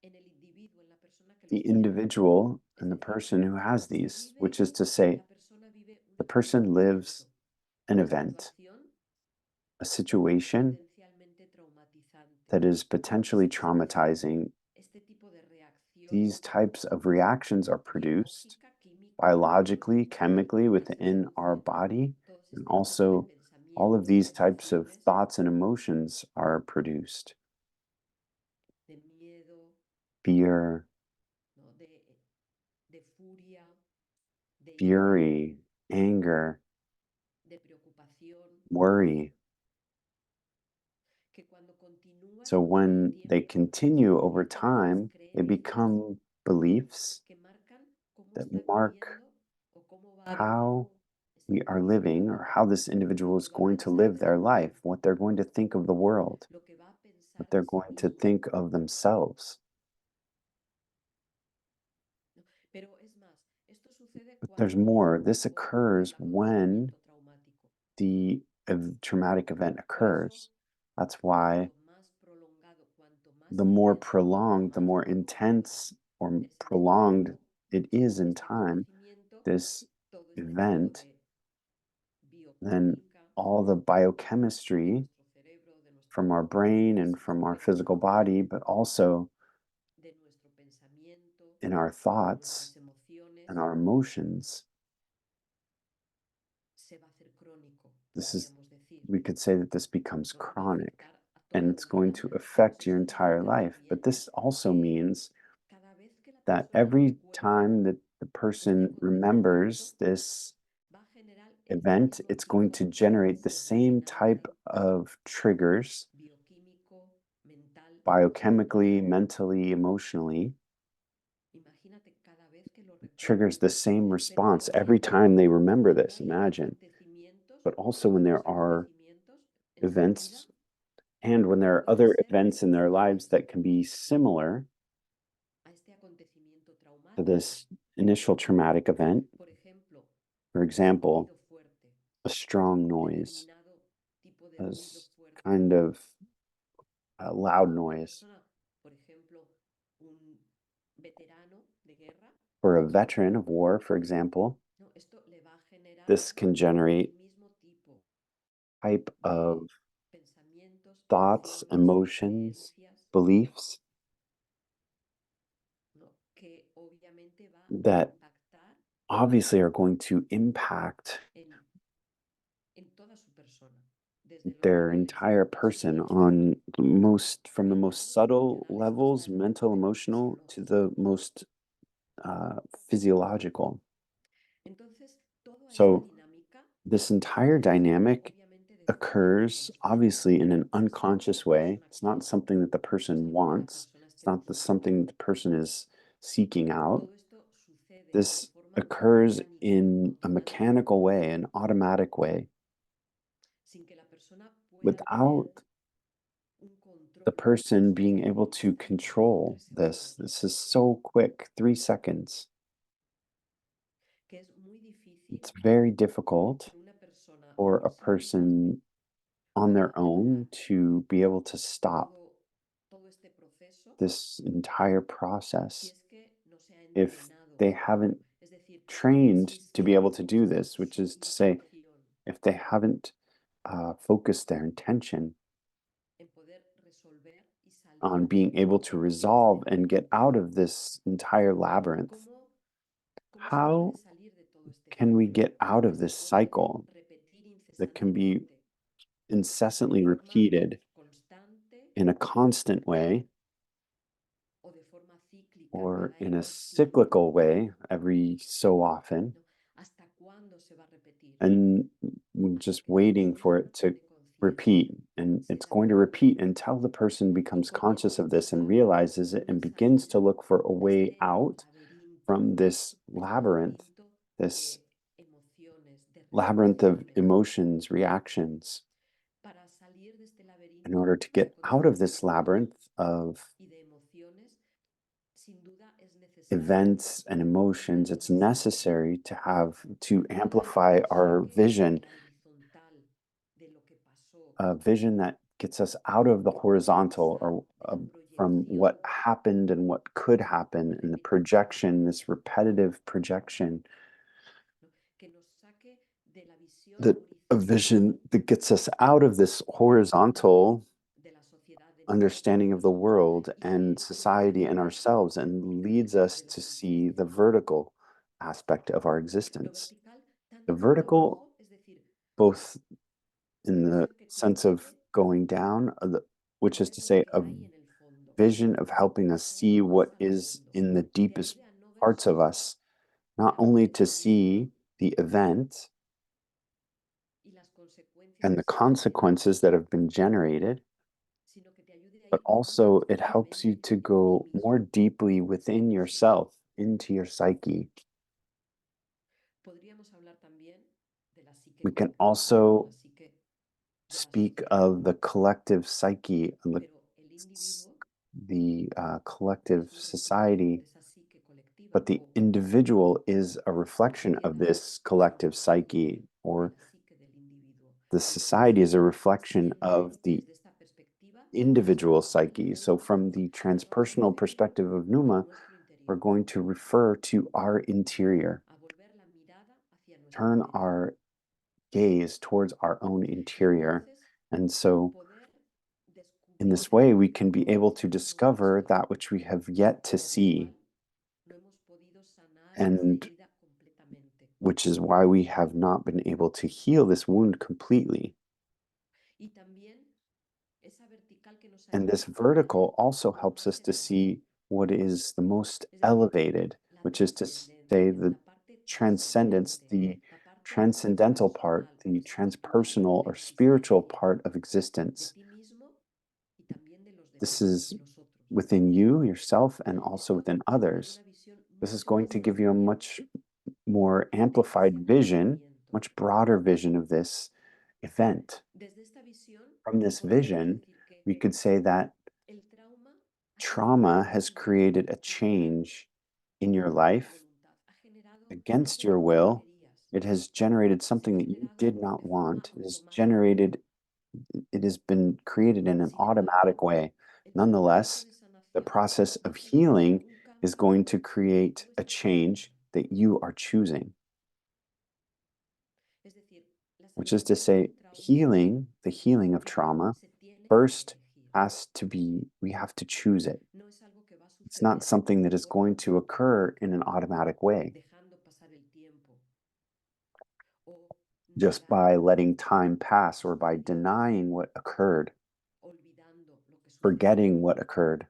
en el individuo, en la persona que the los tiene. individual Es and the decir, person who has se these, vive, which is to say, la persona vive un the person acontecimiento, lives an una event, situación a situation potencialmente traumatizante. that is potentially Es decir, traumatizing. este tipo de These reacción types of reactions are produced biológica, química en biologically, nuestro cuerpo chemically y se within our producen body, todos and este tipo de also all of pensamientos y these types of emociones thoughts and emotions are produced. de miedo, Fear, ¿no? De furia, de ira, fury, anger, de preocupación, worry. que cuando continúan So en el when they tiempo se continue over convierten en unas time, they creencias become beliefs que marcan cómo that está mark viviendo o cómo va a vivir how esa we are persona, living or how this individual lo is que va a going to pensar live de sí their life, mismo, what they're going to think of the world, lo que va a what pensar they're de sí going to mismo, think of themselves. ¿no? Pero es más, esto sucede But there's cuando more. This ocurre occurs el when acontecimiento traumático. the traumatic event Por eso, occurs. That's why cuanto más prolongado, cuanto más the more intenso, cuanto prolonged, the más more prolongado intense or es en el prolonged tiempo it is in este time, acontecimiento, this todo este tipo event, de then bioquímica all the de biochemistry nuestro cerebro, de nuestro from our cuerpo, brain de and nuestro from our cuerpo physical también, body, but also de nuestro pensamiento, in our de thoughts nuestras emociones, and our emotions. se va a hacer crónico, This is, podríamos decir, we could say that this becomes porque va a chronic afectar a and toda it's una going to vida. affect Eso your entire significa life. But también this also que means cada vez que la that persona every recuerde time that the este person acontecimiento, remembers this va a generar el event, mismo it's going tipo to de generate the same desencadenante type of triggers bioquímico, mental, biochemically, emocional. mentally, emotionally, Imagínate cada vez que lo triggers recuerde. the same Pero response every también time they remember cuando this. hay Imagine. acontecimientos, But also when otros there are acontecimientos en su vida, events and when there are pueden other ser events in their lives similares that can be similar a este acontecimiento to traumático. this initial traumatic event. Por ejemplo, For un example, ruido fuerte, a strong noise, determinado tipo de a ruido fuerte. kind of loud Cuando una noise. persona, por ejemplo, un veterano de guerra, For a veteran of war, for example, ¿no? Esto le va a generar this can el generate mismo tipo type de of pensamientos, thoughts, emociones, emotions, creencias, beliefs ¿no? Que obviamente va a that impactar obviously are going to impact en, en toda su persona, desde los their niveles entire más person on básicos the most, from the most mentales y subtle emocionales hasta levels, el mental, nivel emotional, to the fisiológico. most physiological. Entonces, toda esta So dinámica this entire sucede dynamic obviamente de forma occurs inconsciente. obviously in an Esto no es unconscious que la way. persona It's not quiera, something that the no es person algo que la wants. persona It's esté not buscando. something the person is seeking out. Todo esto sucede de This forma occurs mecánica, in a automática, mechanical way, an automatic way, sin que la persona pueda tener without un the control person being sobre able ello. to Son control 3 segundos, this. This is so quick, 3 seconds. que es muy difícil It's very difficult que una persona for por a sí misma person on pueda their own parar to be able to stop todo este proceso this entire si process es que no se ha if entrenado they para ello. haven't Es decir, trained si to be able siempre to han do puesto this, which su is to say, intención if they haven't focused their intention en poder resolver y on salir being able de to todo este resolve and get out laboratorio, of this entire labyrinth, ¿cómo, cómo se puede how salir de todo este can we ciclo get out que of se this puede cycle repetir that can be incesantemente de incessantly forma repeated constante in a constant way o de forma cíclica or cada in a X tiempo? cyclical way every so often? ¿No? ¿Hasta cuándo se va a repetir? And we're Hasta just que la waiting for persona it to tome conciencia, repeat. And se it's da going to cuenta repeat until the person y becomes conscious comienza a of this and buscar realizes it una and begins to salida look for a de way este out laberinto, from this este labyrinth, laberinto this de emociones, labyrinth of emotions, reactions. Para salir de este In laberinto order to de get out of this acontecimientos labyrinth of y de emociones, sin duda es necesario events and ver emotions, lo it's más allá, necessary to poder amplify ver our vision, la horizontal de lo que pasó, a vision that gets us out of the horizontal pasar or de la from proyección what happened and what could happen and the repetitiva, projection, this repetitive projection, ¿no? Que nos saque de la visión that a vision horizontal that gets us out of this del mundo, horizontal de la sociedad, de understanding of the nosotros world y and ver el society and vertical ourselves and leads us del to see the servicio. vertical aspect of our Lo existence. vertical The tanto como lo vertical, bajo, es decir, both in un the ser que sense of comprende going down, which is ver to lo say, que a hay en el fondo, vision of helping us ver see lo más what al is fondo, in the que te deepest ayude a no ver parts of solo us, not la only to consecuencia see the event y las consecuencias and que the se han generado, consequences that have been generated, sino que te ayude a but ir más also it helps you profundamente to en ti go more mismo, deeply within en tu psique. yourself, into your psyche. Podríamos hablar también de la psique We can colectiva, also la psique de la speak sociedad, of the collective psyche, and pero el individuo the collective es un reflejo society, de esa psique colectiva but the o individual is a la reflection of sociedad this es un collective reflejo psyche, de or la psique del individuo. the society Entonces, is a reflection of the desde esta perspectiva, vamos a individual hablar psyche. de So, Pneuma from the y nos vamos a transpersonal referir perspective of a Pneuma, nuestro we're interior, going to refer to our interior, a volver la mirada hacia nuestro turn interior. our gaze towards our own Y interior. entonces And so, poder in descubrir this way, we lo can que be no able to hemos podido discover sanar, that which we have yet to por lo see, cual no hemos podido sanar esa and herida completamente. which is why we have not been able to heal this wound completely. Y también esa vertical que nos And this ayuda a ver vertical also lo helps us más to elevado, see what is the most es decir, elevated, la which is to trascendencia, say the la parte transcendence, trascendente, the la parte transcendental part, transpersonal, the espiritual, transpersonal de or la spiritual existencia, part of de existence. ti mismo y también de los This demás, is de los otros. within you, yourself, and also Esto within te dará others. una visión This is mucho going más to give you a amplia much more de amplified ese vision, acontecimiento. much broader vision of this event. Desde esta visión From this podríamos vision, decir que we could say that el trauma ha trauma generado has un cambio created a radical change in your contra tu life voluntad, ha against your generado lo que will. querías, It has generated se ha something that you generado did not de forma want. It has automática. generated, it has been created in an Sin embargo, automatic way. el proceso Nonetheless, de the sanación process va of a generar healing un is cambio going to que create tú a estás change eligiendo. that you are choosing, Es decir, la which is to sanación de say, un trauma healing, the healing of primero trauma, se tiene que first elegir. has to be, we have to choose it. No es algo que va a It's not suceder something that de is forma going to occur automática, in an automatic way, dejando pasar el tiempo o just by negando letting lo time que pass or by sucedió, denying what occurred, olvidando lo que sucedió. forgetting what occurred.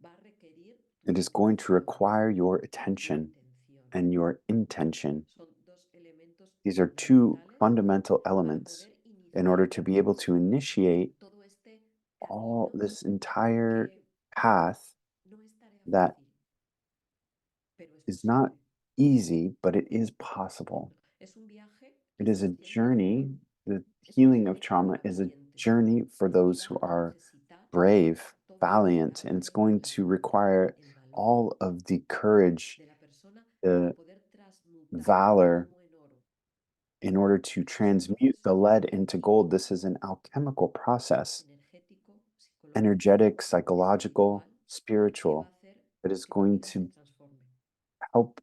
Va a requerir It tu is going to atención require your y tu attention intención. and your intention. Son dos elementos These are two fundamentales fundamental para elements poder in order iniciar to be able to initiate todo este all camino this entire que path no es tarea that fácil, pero es is not posible. easy, but it is possible. Es un viaje que It se is a haciendo, journey. The es un healing of viaje trauma para is a valientes journey for y those va who a are necesitar brave, toda la valiant, and it's going to valentía, require el valor all of the courage, de la persona para the poder transmutar el valor plomo en oro. in order to Es un transmute the proceso lead into gold. bioquímico, This is an alchemical process, energético, psicológico, energetic, psychological, espiritual, que va a spiritual, hacer that is que tu going vida se to transforme, help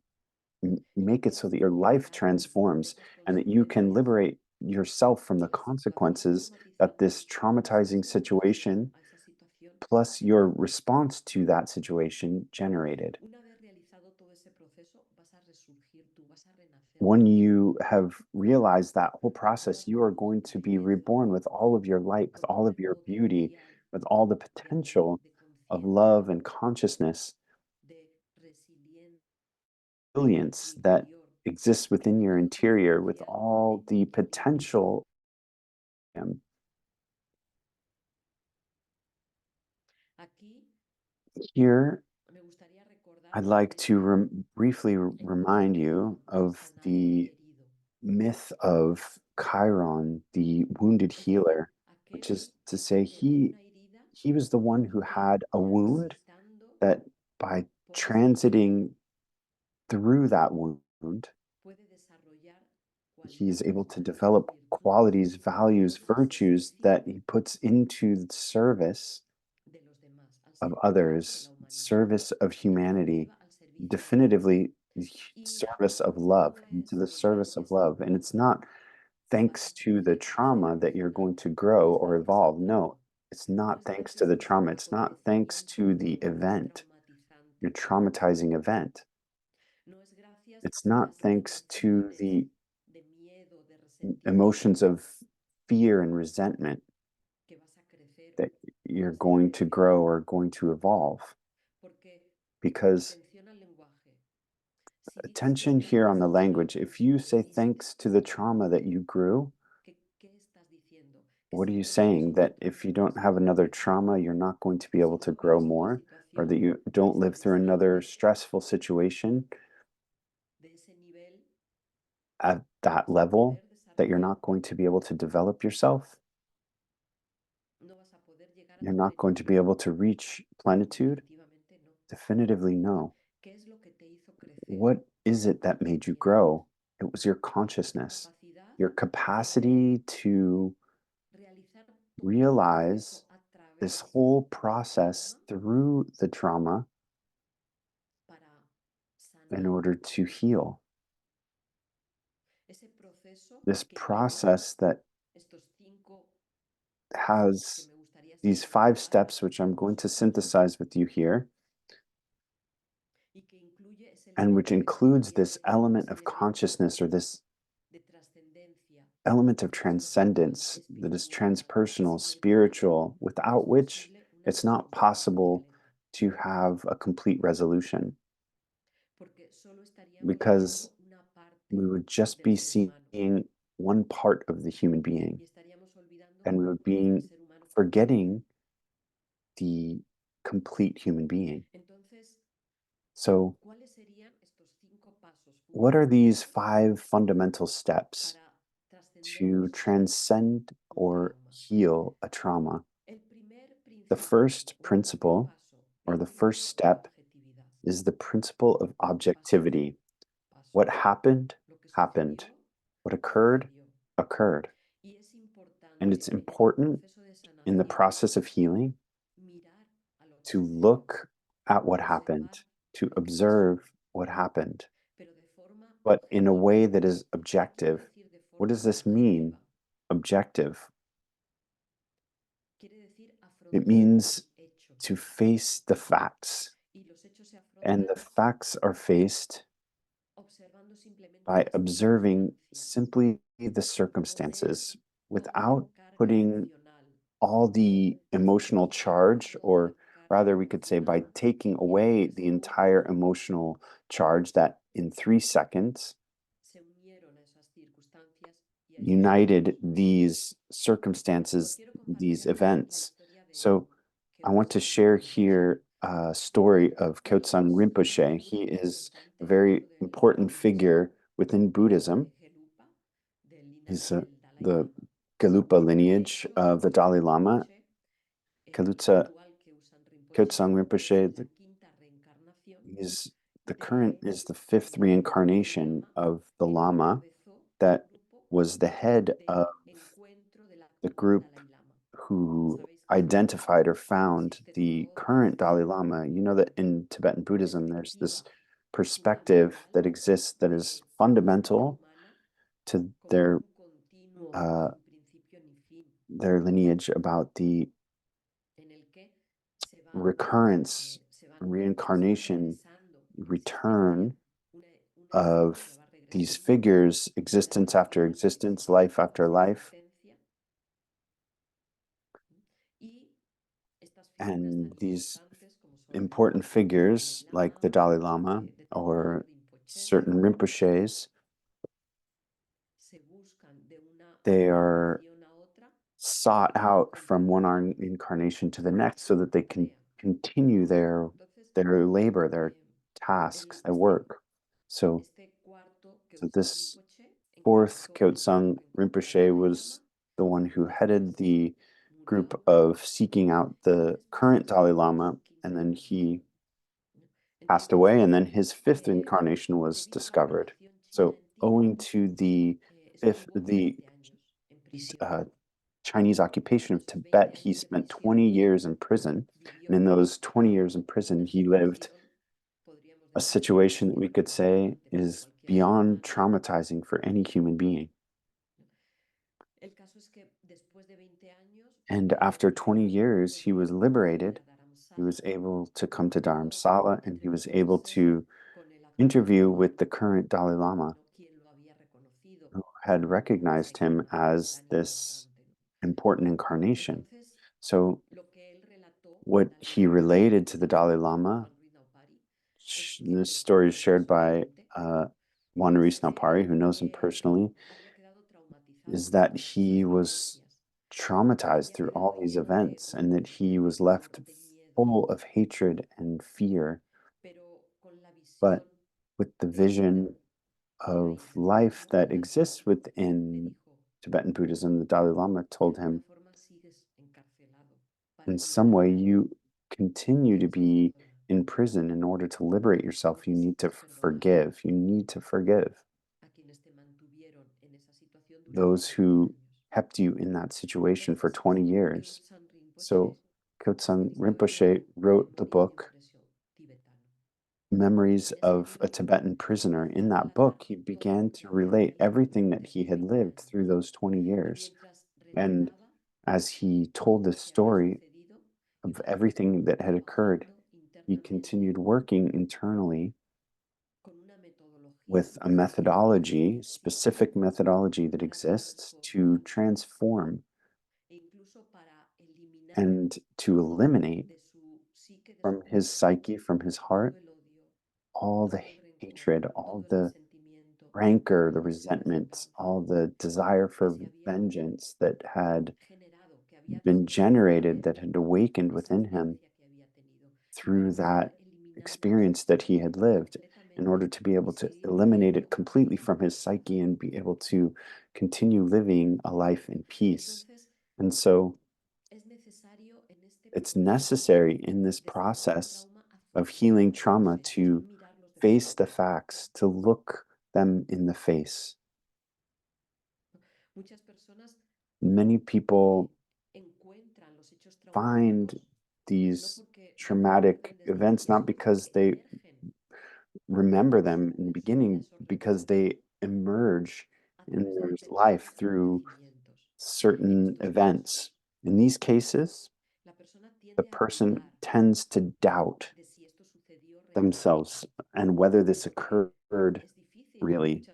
que make it so puedas that your life liberarte de transforms esas and that you can consecuencias liberate yourself from y the las situaciones consequences that traumatizantes this y la traumatizing respuesta situation a esa situación. plus your response to that situation generated. Una vez realizado todo ese proceso, vas a resurgir tú, vas a renacer When tú you have realized that whole con process, toda you tu are luz, going tu to be belleza, reborn with all of your light, with con all todo of el your beauty, potencial with all the de amor, potential de of conciencia, love and consciousness, de resiliencia en tu brilliance that interior, exists de within your interior, with potencial all en tu the interior. potential. Aquí Here, me gustaría I'd recordar like to el briefly momento remind en el you que has of sanado el the herido. myth of Chiron, the wounded Es decir, healer, which aquel is to say que tiene una herida he was the one who y que had a wound transitando that by por esa herida transiting through that wound, puede desarrollar he's able cualidades, to talentos, develop virtudes qualities, values, al virtues that servicio he puts into the service de los demás, al of servicio de others, la humanidad, service of en humanity, definitiva, al servicio del amor. definitively Y service of love, logra into the eso service of gracias love. And it's not a la thanks to the capacitación trauma that you're emocional, going to grow no es or gracias al evolve. dolor, No, it's no not es thanks to gracias the a ese trauma. It's not thanks acontecimiento to the event, your traumatizante, traumatizing event. no es gracias It's a not las thanks to emociones the de miedo, de resentimiento, emotions of fear and resentment que vas a crecer that o you're vas a going to crecer, grow or going to evolve. porque Because atención al lenguaje. Si dices que es attention here on the gracias al language, trauma if you que say viviste, thanks to the trauma that you grew, ¿qué estás diciendo? Que what are si you no tienes saying? That if you don't oportunidades, have another trauma, you're not going to be que si able to no grow vives una more, or situación that you don't live through another estresante stressful situation de ese nivel, at no that vas a level, poder that you're desarrollar, not going to be able to develop yourself? no vas a poder llegar a You're tu not going to be plenitud. able to reach plenitude? Definitivamente no. Definitively no. ¿Qué es lo que te hizo crecer? What is Tu it that made you conciencia, grow? It was your la consciousness, capacidad your de capacity to realizar todo el realize proceso a this través whole del process trauma through the trauma para in sanar order to heal. ese proceso This que lleva process that estos 5 pasos que has me gustaría these five sintetizar steps, para which I'm going to todos synthesize with you here, y que incluye ese and which elemento de includes this conciencia, element ese of elemento consciousness or this de trascendencia, element of filosofal, transcendence that is espiritual, transpersonal, sin el cual spiritual, no es without which posible una it's not resolución possible completa, to have a complete resolution, porque solo estaríamos because viendo una parte we would just del be ser humano seeing one part of the human being, y estaríamos olvidando and we would el be ser humano completo. forgetting the complete human being. Entonces, So, ¿cuáles serían estos 5 pasos what are these fundamentales five fundamental steps para trascender to transcend un or trauma? heal a trauma? El primer The principio first o el primer principle paso, or el the first principio de la step objetividad. is the principle of Paso objectivity. uno, paso What uno. happened, Lo que happened. sucedió, What occurred, sucedió. occurred. Y es And importante it's en el important proceso de in the sanación process of healing mirar a lo que to sucedió, look at what happened, observar to lo que pasó, observe what happened, pero de forma but in a objetiva. way that is ¿Qué quiere objective. decir de What forma does this mean? objetiva? Objective. Quiere decir It afrontar means los hechos. to face the facts, Y los hechos se and afrontan the facts are faced observando simplemente by las observing circunstancias, simply the sin poner circumstances toda la without carga putting emocional, all the sin emotional quitar charge, toda la or carga rather, we could say by emocional taking y away entonces the cómo entire emotional charge that in 3 seconds se unieron a esas circunstancias y a esos united hechos. these Os circumstances, quiero these compartir aquí la events. historia de So I want to Kyosan share Rinpoche. here a story of Y Kyosan es una Rinpoche. He figura muy is a importante very dentro del important budismo figure within de Buddhism. Gelupa, del He's linaje del Dalai the Lama. Galupa lineage De hecho, of the Dalai Kyosan Lama. Rinpoche, Kalutsa actual Kyosan Rinpoche, Kyotsang es Rinpoche, la quinta reencarnación is the current de is the fifth del reincarnation Lama of the que Lama encabezó el that grupo was the head of de encuentro del the actual group Dalai Lama. who Sabéis que identified or found existe the todo current Dalai un Lama. You know that in Tibetan una Buddhism, there's this perspectiva perspective fundamental that exists that is de la evolución fundamental humana to como un continuo uh, sin principio ni fin, their lineage about the en el que recurrence, se van reincarnation, regresando de existencia return una esencia que of va these regresando figures, de la existence after totalidad de la existence, life existencia after tras la life. existencia, y estas figuras And tan these importantes como son important el Dalai figures like the Lama, Dalai Lama de todos los or rinpoches, certain Rinpoches, se buscan de una they are encarnación a otra sought para out from one continuar incarnation to the next so that they su can tarea. continue Entonces, their labor, their eh, tasks, their work. So este cuarto so Kyosan this Rinpoche fourth Kyotsang Rinpoche was the one who headed the group of seeking out the current Dalai Lama, and then he passed away, and then his fifth incarnation was discovered. So, owing to the uh, Chinese occupation of Tibet, he spent 20 years in prison, and in those 20 years in prison, he lived a situation that we could say is beyond traumatizing for any human being. And after 20 years, he was liberated. He was able to come to Dharamsala, and he was able to interview with the current Dalai Lama, who had recognized him as this important incarnation. So, what he related to the Dalai Lama, this story is shared by Juan Ruiz Naupari, who knows him personally, is that he was traumatized through all these events and that he was left full of hatred and fear. But with the vision of life that exists within Tibetan Buddhism, the Dalai Lama told him, in some way, you continue to be in prison in order to liberate yourself. You need to forgive. You need to forgive those who kept you in that situation for 20 years. So Kyotsang Rinpoche wrote the book Memories of a Tibetan Prisoner. In that book, he began to relate everything that he had lived through those 20 years. And as he told the story of everything that had occurred, he continued working internally with a methodology, specific methodology that exists to transform and to eliminate from his psyche, from his heart, all the hatred, all the rancor, the resentment, all the desire for vengeance that had been generated, that had awakened within him through that experience that he had lived, in order to be able to eliminate it completely from his psyche and be able to continue living a life in peace. And so it's necessary in this process of healing trauma to face the facts, to look them in the face. Many people find these traumatic events not because they remember them in the beginning, because they emerge in their life through certain events. In these cases, the person tends to doubt themselves and whether this occurred really,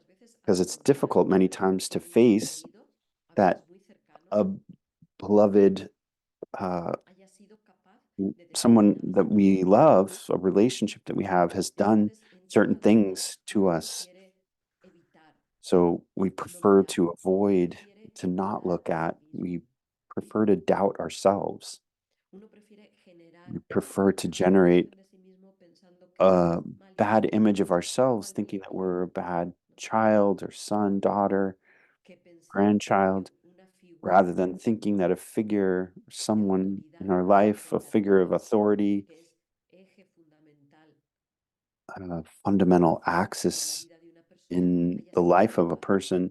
because it's difficult many times to face that a beloved, uh, someone that we love, a relationship that we have, has done certain things to us. So we prefer to avoid, to not look at, we prefer to doubt ourselves. We prefer to generate a bad image of ourselves, thinking that we're a bad child or son, daughter, grandchild, rather than thinking that a figure, someone in our life, a figure of authority, a fundamental axis in the life of a person,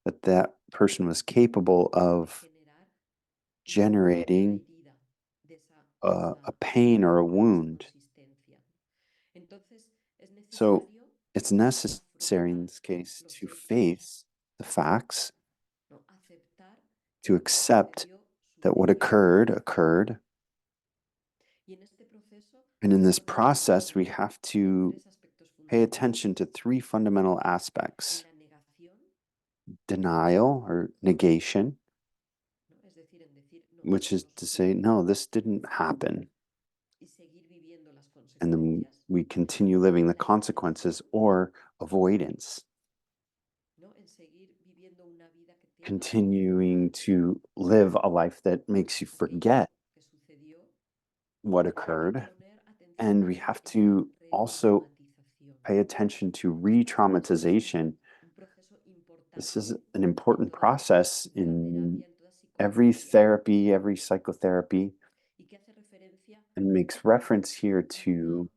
that that person was capable of generating a pain or a wound. So it's necessary in this case to face the facts, to accept that what occurred, occurred. And in this process, we have to pay attention to three fundamental aspects: denial or negation, which is to say, no, this didn't happen. And then we continue living the consequences, or avoidance, continuing to live a life that makes you forget what occurred. And we have to also pay attention to re-traumatization, This is an important process de la in terapia en toda every psicología therapy, every psychotherapy, y que hace referencia and makes reference here a una to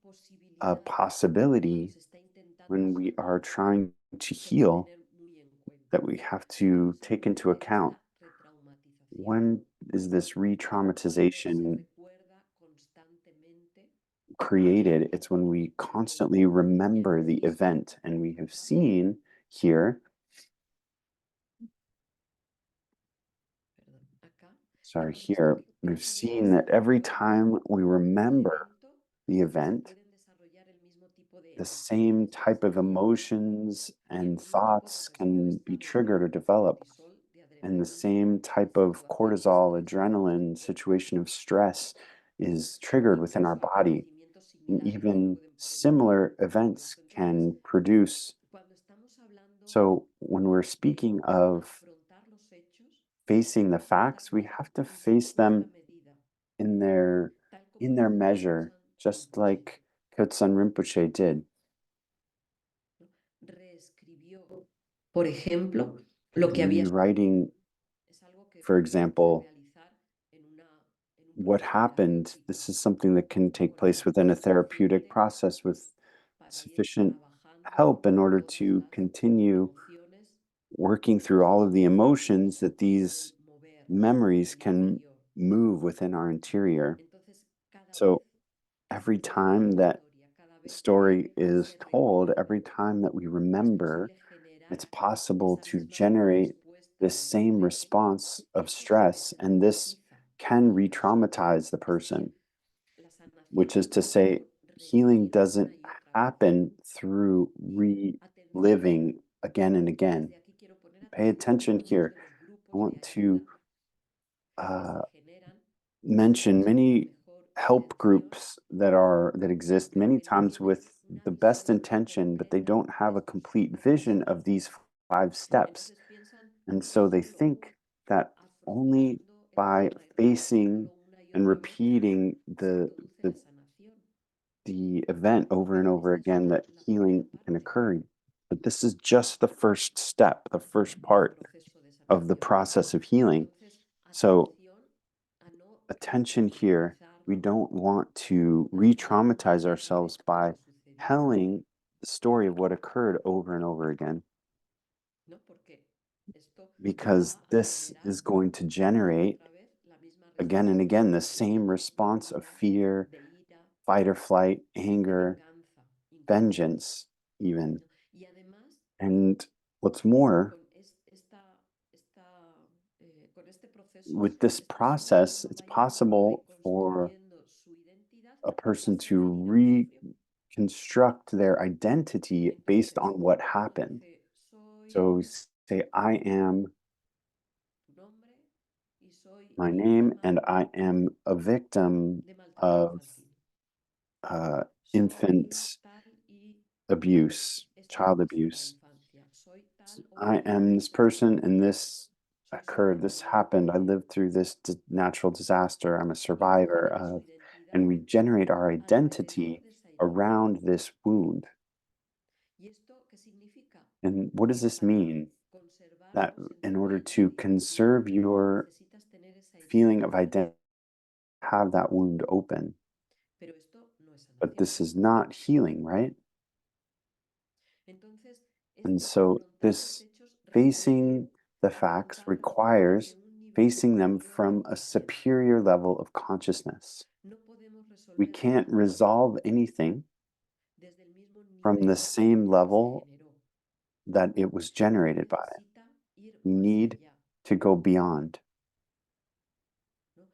a posibilidad que possibility nos está intentando when we are salvar trying to que hay que heal tener muy en cuenta. that we have to Se take habla into de account. esta retraumatización. When is this Cuando se re-traumatization recuerda constantemente created? It's when el we evento. constantly Y remember the entonces, event. And we have acá, seen here, perdón, acá sorry, hemos visto here, que we've cada vez que seen se that every recuerda time we el remember evento, the se event, pueden desarrollar el mismo tipo de the same emociones, type of pensamientos emotions y el and mismo tipo de thoughts can be respuesta triggered or de develop, cortisol, de and the adrenalina, same de type of situaciones cortisol, estresantes. adrenaline, situation of stress is triggered within our Incluso body. acontecimientos And similares even pueden producir similar events evento. Entonces, can produce. cuando estamos hablando So when we're de speaking of afrontar los hechos, facing the hay que facts, we darle have to en su face justa them medida, in their tal como in their hizo measure, Kotsan just Rinpoche, like Kotsun Rinpoche did. ¿no? Reescribió, por ejemplo, lo que había Rewriting, es algo que for puede example, realizar en un what proceso happened. terapéutico This is something that can take con la place within a ayuda therapeutic suficiente process with para ir sufficient trabajando help in order todas to las continue emociones working y through all of the emotions sentimientos that que pueden these mover en memories el can interior. move within our interior. Entonces, cada vez So que se every cuenta time una that historia, cada vez que story is se told, recuerda, every time that we es remember, posible generar it's possible esa to misma generate respuesta this de same estrés. response Y of esto se stress, and this retraumatiza can a la persona. re-traumatize the Es decir, person, la which sanación is no to puede say, por healing repetir doesn't una y otra vez. happen through Y atención, reliving again and again. desde aquí quiero poner Pay atención a attention muchos here. de los I grupos de want to ayuda que uh, se generan con mention personas con la many mejor help intención, groups that exist pero many que no times tienen with una the best visión intention, but they completa don't have de a estos complete cinco vision pasos. of these 5 steps. Entonces piensan And que so they solo think that only afrontando by facing recordándolo una y and otra vez repeating se produce the la sanación. the event over and Pero over esta es again solo that la primera healing can parte occur. But this is just the first step, the first del part proceso de of the sanación. process of healing. Entonces, So atención a no attention here. We retraumatizarnos don't want to contando re-traumatize otra ourselves vez lo by que sucedió, telling the story of what occurred over and over again, ¿no? Porque esto because va a this generar is going to una y generate otra vez la misma again and respuesta again the de same response of angustia, fear, de ira, fight or flight, de anger, venganza, incluso, vengeance, even. ¿no? Y además, And what's more, con con este proceso, with this estas personas process, cuando it's vayan possible for reconstruyendo su identidad, a va a person ser to debido al que sufrió. reconstruct their identity based Entonces, on what cuando happened. dice soy So say, I am tu nombre y soy my name víctima and I am a victim de maltrato of infantil. uh, Soy infant tal y abuse, esto me child pasó en la abuse. infancia. Soy tal o I cual. am this person and this Soy occurred, this happened, I superviviente. lived through this natural disaster, I'm a Y uno survivor genera su of, identidad and we generate our alrededor identity de esa imagen. around this wound. ¿Y esto qué significa? And what does Que this para mean? conservar That tu in order sentimiento to de identidad conserve your necesitas tener esa feeling herida of abierta. identity, have that wound open. Pero esto no es But sanación. this is not healing, right? Entonces, And este so afrontar los this hechos requiere facing the facts afrontarlos desde requires un nivel facing them superior de from a conciencia. superior level of consciousness. No podemos We resolver can't nada resolve anything desde el mismo from the nivel same del que se level generó. that it was generated by. Necesita ir We más need allá, to go beyond ¿no?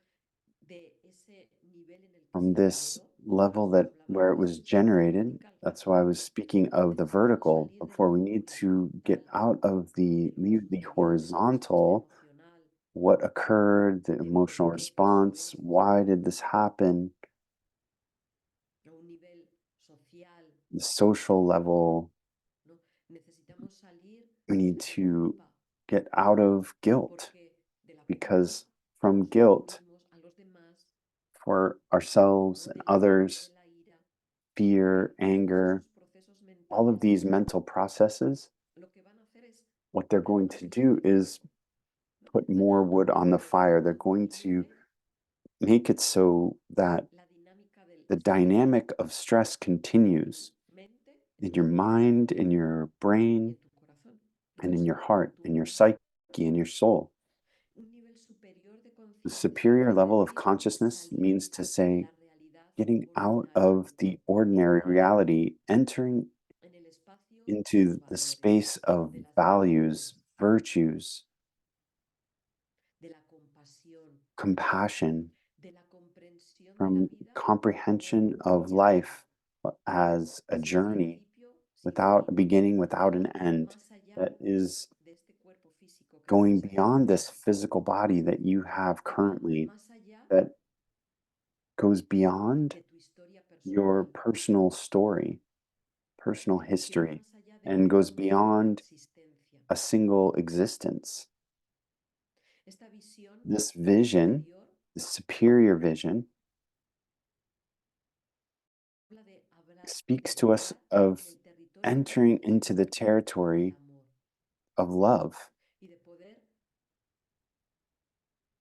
De ese nivel en el que from se this generó. Por level eso that hablaba where it antes was del salto generated. vertical. That's why I was speaking of the Necesitamos vertical salir de la before. We need locura to para get out of de lo que leave the sucedió, de la respuesta horizontal, emocional, what occurred, the de por emotional qué pasó response, esto, why did this happen, a un nivel social, the social level. ¿no? Necesitamos salir We need de la to culpa, get out of guilt, porque de la culpa because a from nosotros guilt mismos, a los demás, for ourselves ¿no? and Del miedo, de others, la ira, fear, todos anger, esos procesos all of mentales, these mental processes, lo que van a hacer es what they're going to do is put more wood on the fire. They're going to make it so that la dinámica del the estrés dynamic of stress en tu continues mente, en in tu your cuerpo mind, in your y brain, en tu corazón. and in Entonces, your heart, tu in your mente, psyche, in your soul. un nivel superior de The conciencia es superior capaz de level of decir consciousness salir means to de say la realidad getting out of ordinaria, the ordinary entrar reality, entering en el espacio de los into the valores, space of de las values, virtudes, virtues, de la compasión, compassion, de la comprensión de la from vida como comprehension un of viaje life as a sin journey principio, sin without a fin, beginning, without que an va end, más allá that is de este cuerpo físico que going tienes aquí, beyond this physical body that you have que va currently, más allá that goes beyond de tu historia your personal, personal story, personal que va history, más allá de and goes una sola beyond existencia. a single existence. Esta visión This vision, superior this superior vision, habla speaks de to us entrar en of el territorio entering into the del territory amor of love y de poder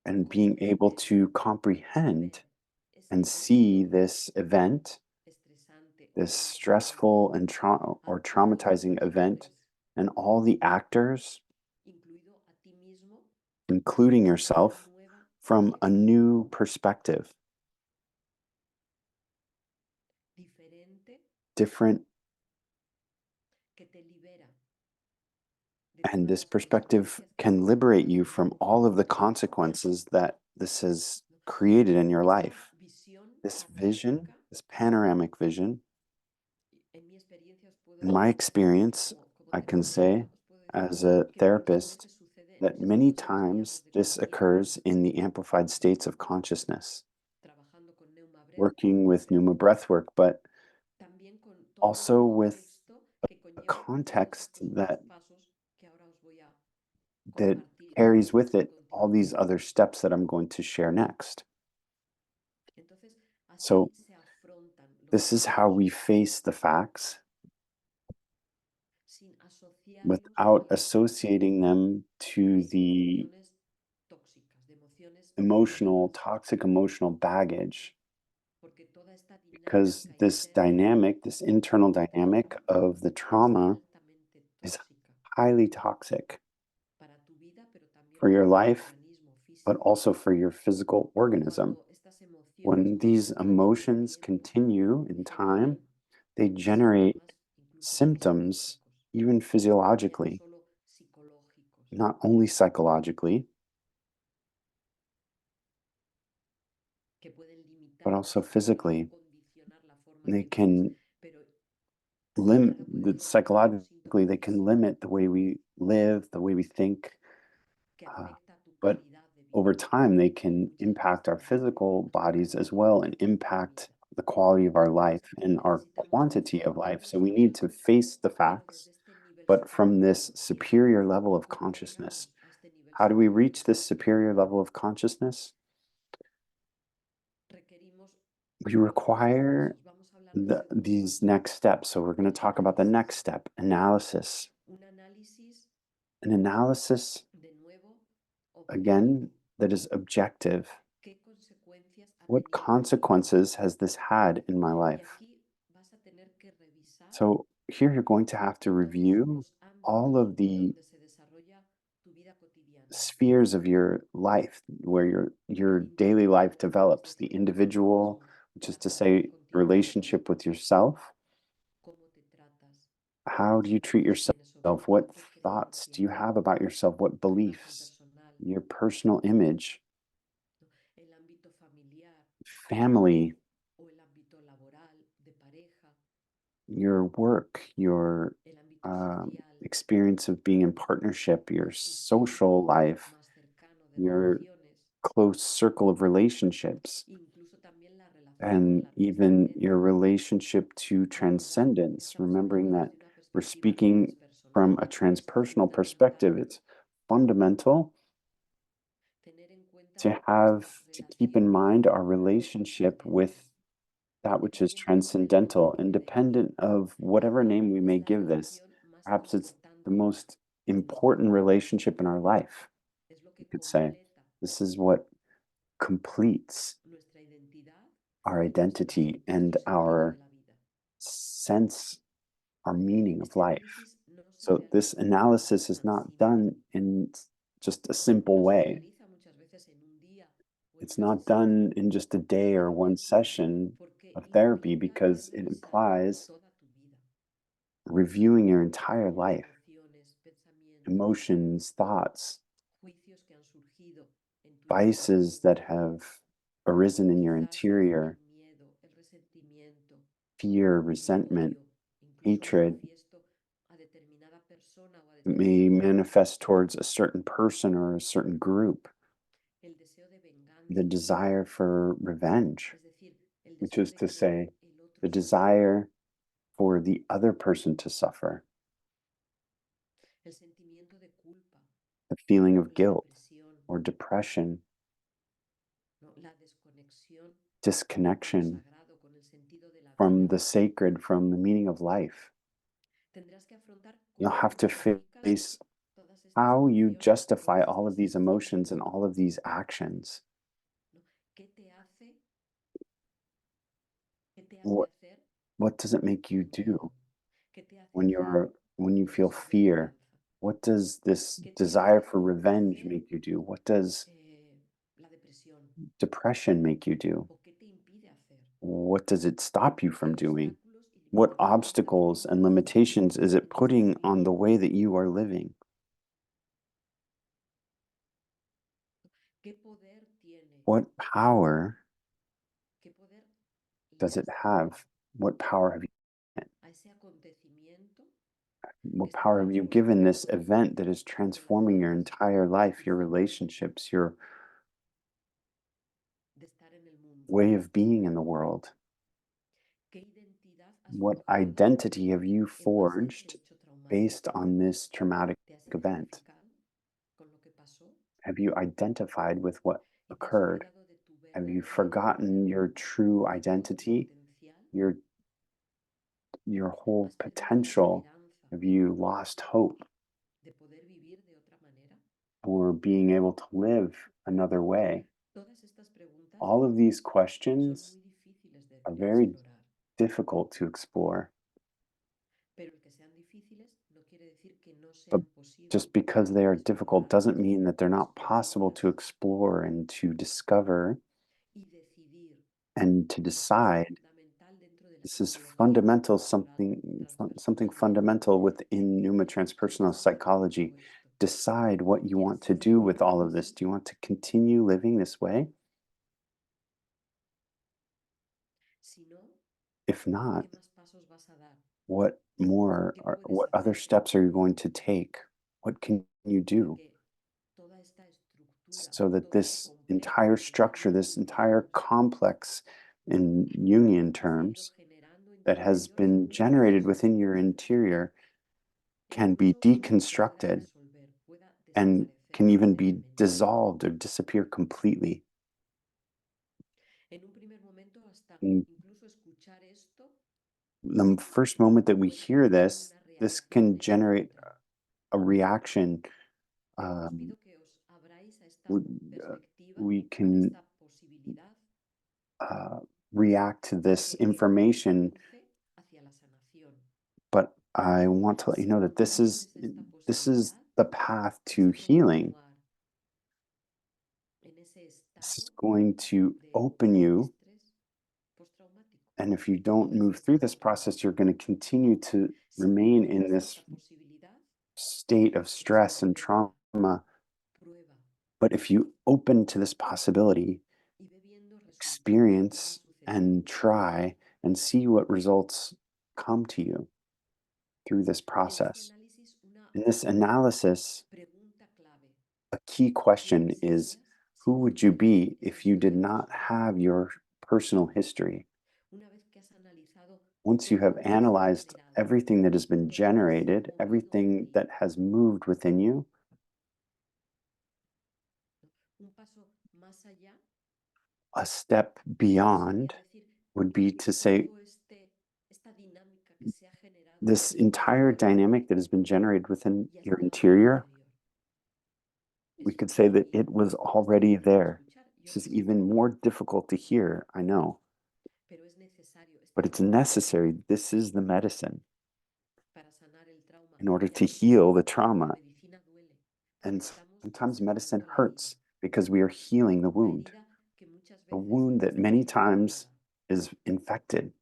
and being able comprender, to ver comprehend ese and evento see this event, estresante o this traumatizante stressful and a or todos los traumatizing event, actores, and all the actors, incluido a ti mismo, including desde una yourself, nueva from a perspectiva, new perspective, diferente, different. que te libera de And todas this las perspective consecuencias que can esto liberate genera you en tu from vida. all of the consequences that this has created in your Esta life. visión This vision, panorámica, this panoramic vision, en mi experiencia os puedo in my decir, experience, como I can terapeuta, say os puedo decir as a que muchas therapist veces sucede en that los many estados ampliados times de this conciencia, occurs in the amplified states of consciousness, trabajando con Pneuma, working with Pneuma breathwork, but también con todo el also with contexto que a conlleva todos context estos otros that pasos que ahora os voy a that compartir carries with a it all these continuación. other steps that I'm going to share next. Entonces, So así se afrontan los this is how hechos we face the facts sin asociarlos without a las associating them to the emociones tóxicas, de emociones emotional, negativas, toxic emotional baggage, porque toda esta because dinámica this interna dynamic, this internal del dynamic trauma of the es trauma altamente is tóxica highly toxic para tu vida, pero también for your para tu life, organismo but físico. also for your physical organism. Cuando estas emociones When these continúan en el emotions tiempo, continue in time, generan they generate síntomas incluso symptoms, fisiológicos, even ya no physiologically, solo psicológicos, not only psychologically, que pueden but limitar also o physically. condicionar la forma en They que vives, can pero a la limit larga pueden generar un psychologically, síntoma they can físico limit the way we live, the way we think. que Uh, afecta a tu but calidad de over vida time, they y can muchas veces impact our también physical a la bodies as calidad well and de impact vida. the quality of our life Entonces and our necesitamos quantity of life. So we despertarnos, need to face the pero facts, desde este nivel but from superior de this conciencia. superior level of ¿Cómo consciousness. llegamos a este nivel How do we superior de reach this conciencia? superior level of consciousness? Requerimos We estos require pasos. Vamos a hablar del segundo these paso, next steps. So we're going to talk about the análisis. next step, analysis. Un análisis An analysis, de nuevo again, objetivo. that is objective. ¿Qué consecuencias ha What tenido en mi vida? consequences has this had in my Y life? aquí vas a tener que revisar So here you're going to have to todos review los all ámbitos of the donde se desarrolla tu vida cotidiana, spheres of your life where your el daily life individual, es develops, the decir, contigo individual, mismo, which is la to relación say contigo mismo, relationship with yourself. cómo te tratas, How do los you treat juicios que yourself? tienes sobre tu What thoughts do autopercepción, you have about yourself? What tu imagen beliefs? personal, Your personal image, ¿no? El ámbito familiar family, o el ámbito laboral, de pareja, your work, your el ámbito social, experience of being in partnership, your tu social círculo life, más cercano de your relaciones, close circle of relationships, incluso también la relación con and la even your trascendencia. relationship to Recordad, transcendence, estamos remembering hablando that desde una we're perspectiva speaking transpersonal. from a Es transpersonal perspective. fundamental It's fundamental tener en cuenta nuestra to keep in relación mind our con lo relationship trascendente, with that which is independientemente transcendental, del nombre que le independent demos. of whatever Quizá name we es may la give this. relación más Perhaps it's the importante most important relationship in our life, es lo you que could say. completa This is what completes nuestra identidad our y identity and nuestro sentido de our la vida. sense, our meaning of Este life. análisis no se So this realiza de forma analysis is tan not simple. done in just a simple No se way. realiza muchas veces en un día o en It's una not sesión, done in just a day or one session porque of therapy implica because it revisar implies toda tu vida, reviewing your entire life, emociones, pensamientos, emotions, thoughts, juicios que han surgido en tu interior, vices that have arisen in your quizás el interior, miedo, el resentimiento, fear, el resentment, odio, incluso hatred manifiesto a determinada persona o a may determinado grupo, manifest towards a certain person or a certain group. el deseo de The venganza, desire for revenge, es decir, el which deseo is de to que say, el otro the sufra, desire for the other person to suffer, el sentimiento de culpa, the feeling of la guilt depresión, or depression, ¿no? La desconexión con lo disconnection sagrado, con el sentido de la from vida. the sacred, from the meaning of life. Tendrás que afrontar You'll cómo have to justificas face todas estas how you emociones, justify todas all of estas these emotions acciones, and all of these actions. ¿no? ¿Qué te hace What hacer what does it make you con do miedo? ¿Qué te hace hacer when you con feel deseo de fear? venganza? What does this ¿Qué te desire hace for revenge vencer make you do? What does la depresión? depression make you do? ¿O qué te impide hacer? What does it stop you ¿Qué from doing? obstáculos y What limitaciones te obstacles and pones limitations is it en este putting on the camino? way that you are living? ¿Qué poder tiene? What power ¿Qué poder le does it has dado have? What power have you a ese acontecimiento que what está power have you given transformando this toda tu event vida, that is tus transforming your relaciones, entire life, tu your forma relationships, your de estar en el mundo? way of being in the world? ¿Qué identidad has What forjado identity have you en base a ese forged hecho based traumático? on this traumatic ¿Te has event? identificado con lo que pasó Have you identified with what y te has occurred? olvidado de tu Have you verdadera forgotten identidad, your true de todo tu identity, potencial? your whole ¿Has perdido la potential? esperanza Have you lost hope de poder vivir de otra manera? for being able to live another way? Todas estas preguntas All of these son questions muy difíciles de are very explorar, difficult to explore, pero el que sean difíciles no quiere decir que no but sean posibles just because they are de difficult explorar doesn't mean that they're y not possible to descubrirlas explore and to discover y decidir. and to Esto es decide. fundamental dentro de la This is psicología fundamental, transpersonal, something transpersonal. fundamental within Pneuma Elegir transpersonal decidir psychology. todo esto. Decide what you ¿Quieres want to seguir do with all viviendo of this. así? Do you want to continue living this way? Si no, If not, ¿qué más pasos vas a dar? ¿Qué puedes what other hacer? steps are you going to take? What can you Para do que toda esta estructura, so that todo este this complejo entire que se ha structure, ido this entire uniendo, complex in Jungian que se ha ido terms generando en tu that has interior been según el generated proceso, within your interior can be todo se pueda deconstructed disolver, pueda and desaparecer can even be completamente? dissolved or disappear completely. En un primer momento, hasta In incluso escuchar esto the first moment that we puede hear generar this, una this reacción can en tu generate contra. a reaction. Pero os Um, pido que os abráis a esta we, uh, perspectiva, we a can esta posibilidad uh, react to this de que information, conduce hacia la sanación. but I want to let you Si know that cuando te abres a esta this is posibilidad the path vas to a healing. continuar en ese This estado is going to de open you, estrés postraumático. and if you don't Ese move through estado this process, you're going traumático. to continue to Si remain in contemplas this esta posibilidad, state of stress and experimenta, trauma. prueba But if you open to this possibility, y ve viendo resultados que te van experience and sucediendo. try and see what results come to you through this En este process. análisis, una In this analysis, pregunta clave: a key ¿quién question is, serías who sin would you toda esta be if you información did not personal? have your personal history? Una vez que has analizado Once you todo have lo que se ha analyzed generado, everything that has been todo lo que se ha generated, movido en everything ti, that has moved within you, ¿no? Un paso más allá a step sería beyond decir, would be to say, esta dinámica que se ha generado This entire interior dynamic that has been generated within y your hasta la voz interior, interior. we Eso could es say that muy, it was muy bastante already duro de there. escuchar, yo This is lo sé, even more difficult to hear, I know, pero es necesario. Este but es it's el medicamento necessary. This is the medicine para sanar el trauma. in order Y a to veces heal the la trauma. medicina duele porque And estamos sometimes medicine sanando la herida, hurts because we are healing the la wound, herida que muchas a veces wound that está many times infectada. is infected.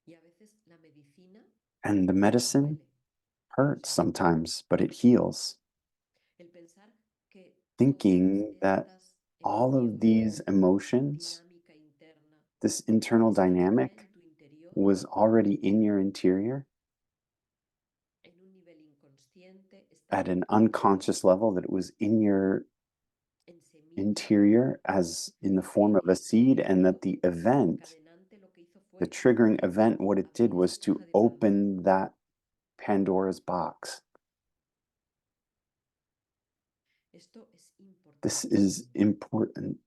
Y a veces la medicina And the medicine duele, pero hurts sana. sometimes, but it heals. El pensar que todas Thinking that estas all of emociones, these emotions, dinámica interna, this internal están ya dynamic, en tu interior, was already in your interior en un nivel inconsciente, están at an unconscious level, that it was in your en semilla, interior as in the form of a seed, and that the y lo event, desencadenante lo que hizo the fue triggering event, what it did abrir was esa to caja de Pandora. open that Pandora's box. Esto es This is importantísimo important,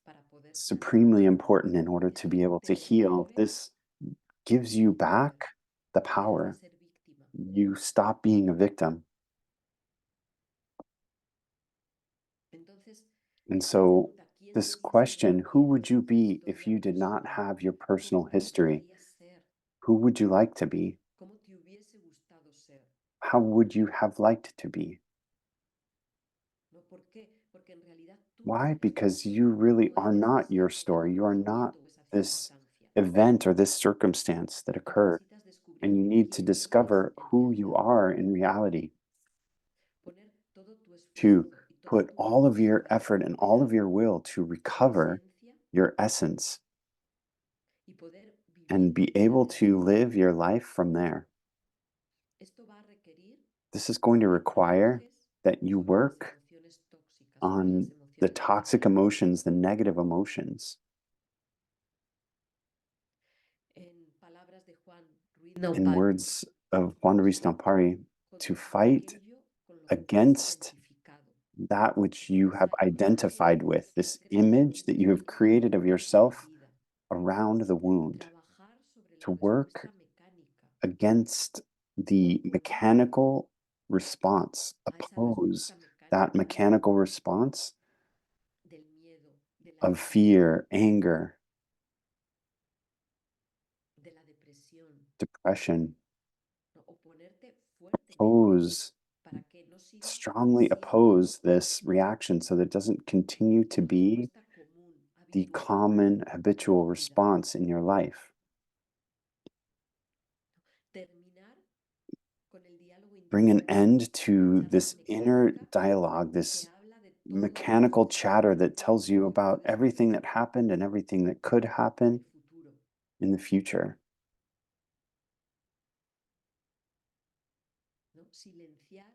para poder sanar. supremely important in order to be Esto able te to heal. devuelve This gives you el poder. back the Dejas de power. ser víctima. You stop being a victim. Entonces, And esta so, pregunta, ¿quién this serías si no question, who tuvieras would you esta be if historia you did not personal? have your personal ¿Cómo te history? gustaría ser? Who would you like to be? ¿Cómo te hubiese gustado ser? How would you have liked to be? ¿No? ¿Por qué? Porque en realidad tú no Why? eres tu Because you historia, really no are eres not ese your story. You are not acontecimiento o esa this circunstancia. event or this circumstance that occurred. Necesitas And descubrir you need to quién eres discover en who you realidad. are in reality, Poner todo tu to esfuerzo y toda put tu all of your voluntad para effort and all of recuperar your will to tu recover esencia your essence y poder and vivir tu be vida able desde to ahí. live your life from there. Esto va a requerir This is going to que require trabajes that you sobre las work emociones tóxicas, sobre las on the emociones toxic negativas. emotions, the negative emotions. En palabras de Juan Ruiz In Naupari, words of Juan Ruiz luchar Naupari, to contra fight aquello con lo que te has against identificado. that which you have Esa imagen identified with, que has this creado image that you have created of alrededor de la yourself herida. around the wound, Trabajar sobre la to work respuesta mecánica, against the oponerte mechanical response, a esa oppose respuesta that mecánica mechanical response del miedo, de la of angustia, fear, anger, de la depresión, depression, ¿no? Oponerte fuertemente oppose, para que no siga strongly siendo oppose this reaction so that it doesn't continue to la be respuesta común, the habitual common en habitual tu vida. response in your life. Terminar con el diálogo Bring an interior, end la to charla this inner mecánica dialogue, que this habla de todo lo que ha mechanical chatter sucedido that y tells you todo lo que about puede everything suceder that happened and everything that could en happen el futuro. in the future. ¿No? Silenciar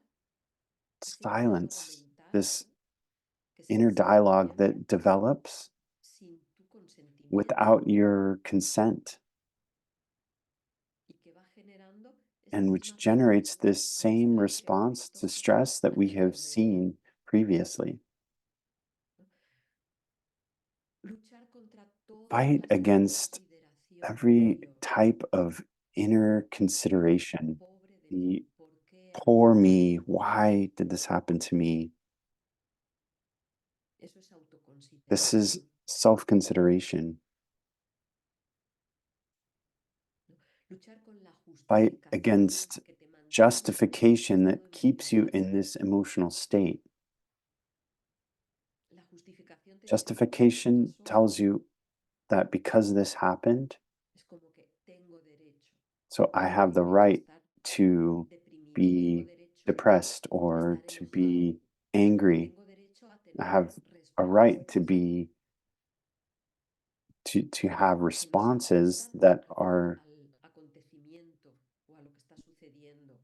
ese diálogo Silence mental, this ¿no? Que se inner dialogue desarrolla that develops sin tu consentimiento without your consent y que va generando esta and which misma reacción generates this al same estrés que hemos response visto to stress that we have anteriormente. seen previously. ¿No? Luchar contra toda Fight clase de against consideración every interior. type of inner El consideration. pobre de mí, The ¿por qué a mí? poor me, why did this happen to me? Eso es This is autoconsideración. self consideration. ¿No? Luchar con la Fight justificación against que te mantiene en ese justification estado that keeps you emocional. in this emotional state. La justificación te dice, esto Justification pasó, tells you that because this happened, es como que so I tengo have the derecho a right estar to deprimido, tengo be derecho depressed a or estar to enojado, be angry. tengo derecho a I tener have a right to respuestas be to have que no se responses ajustan that are al acontecimiento o a lo que está sucediendo,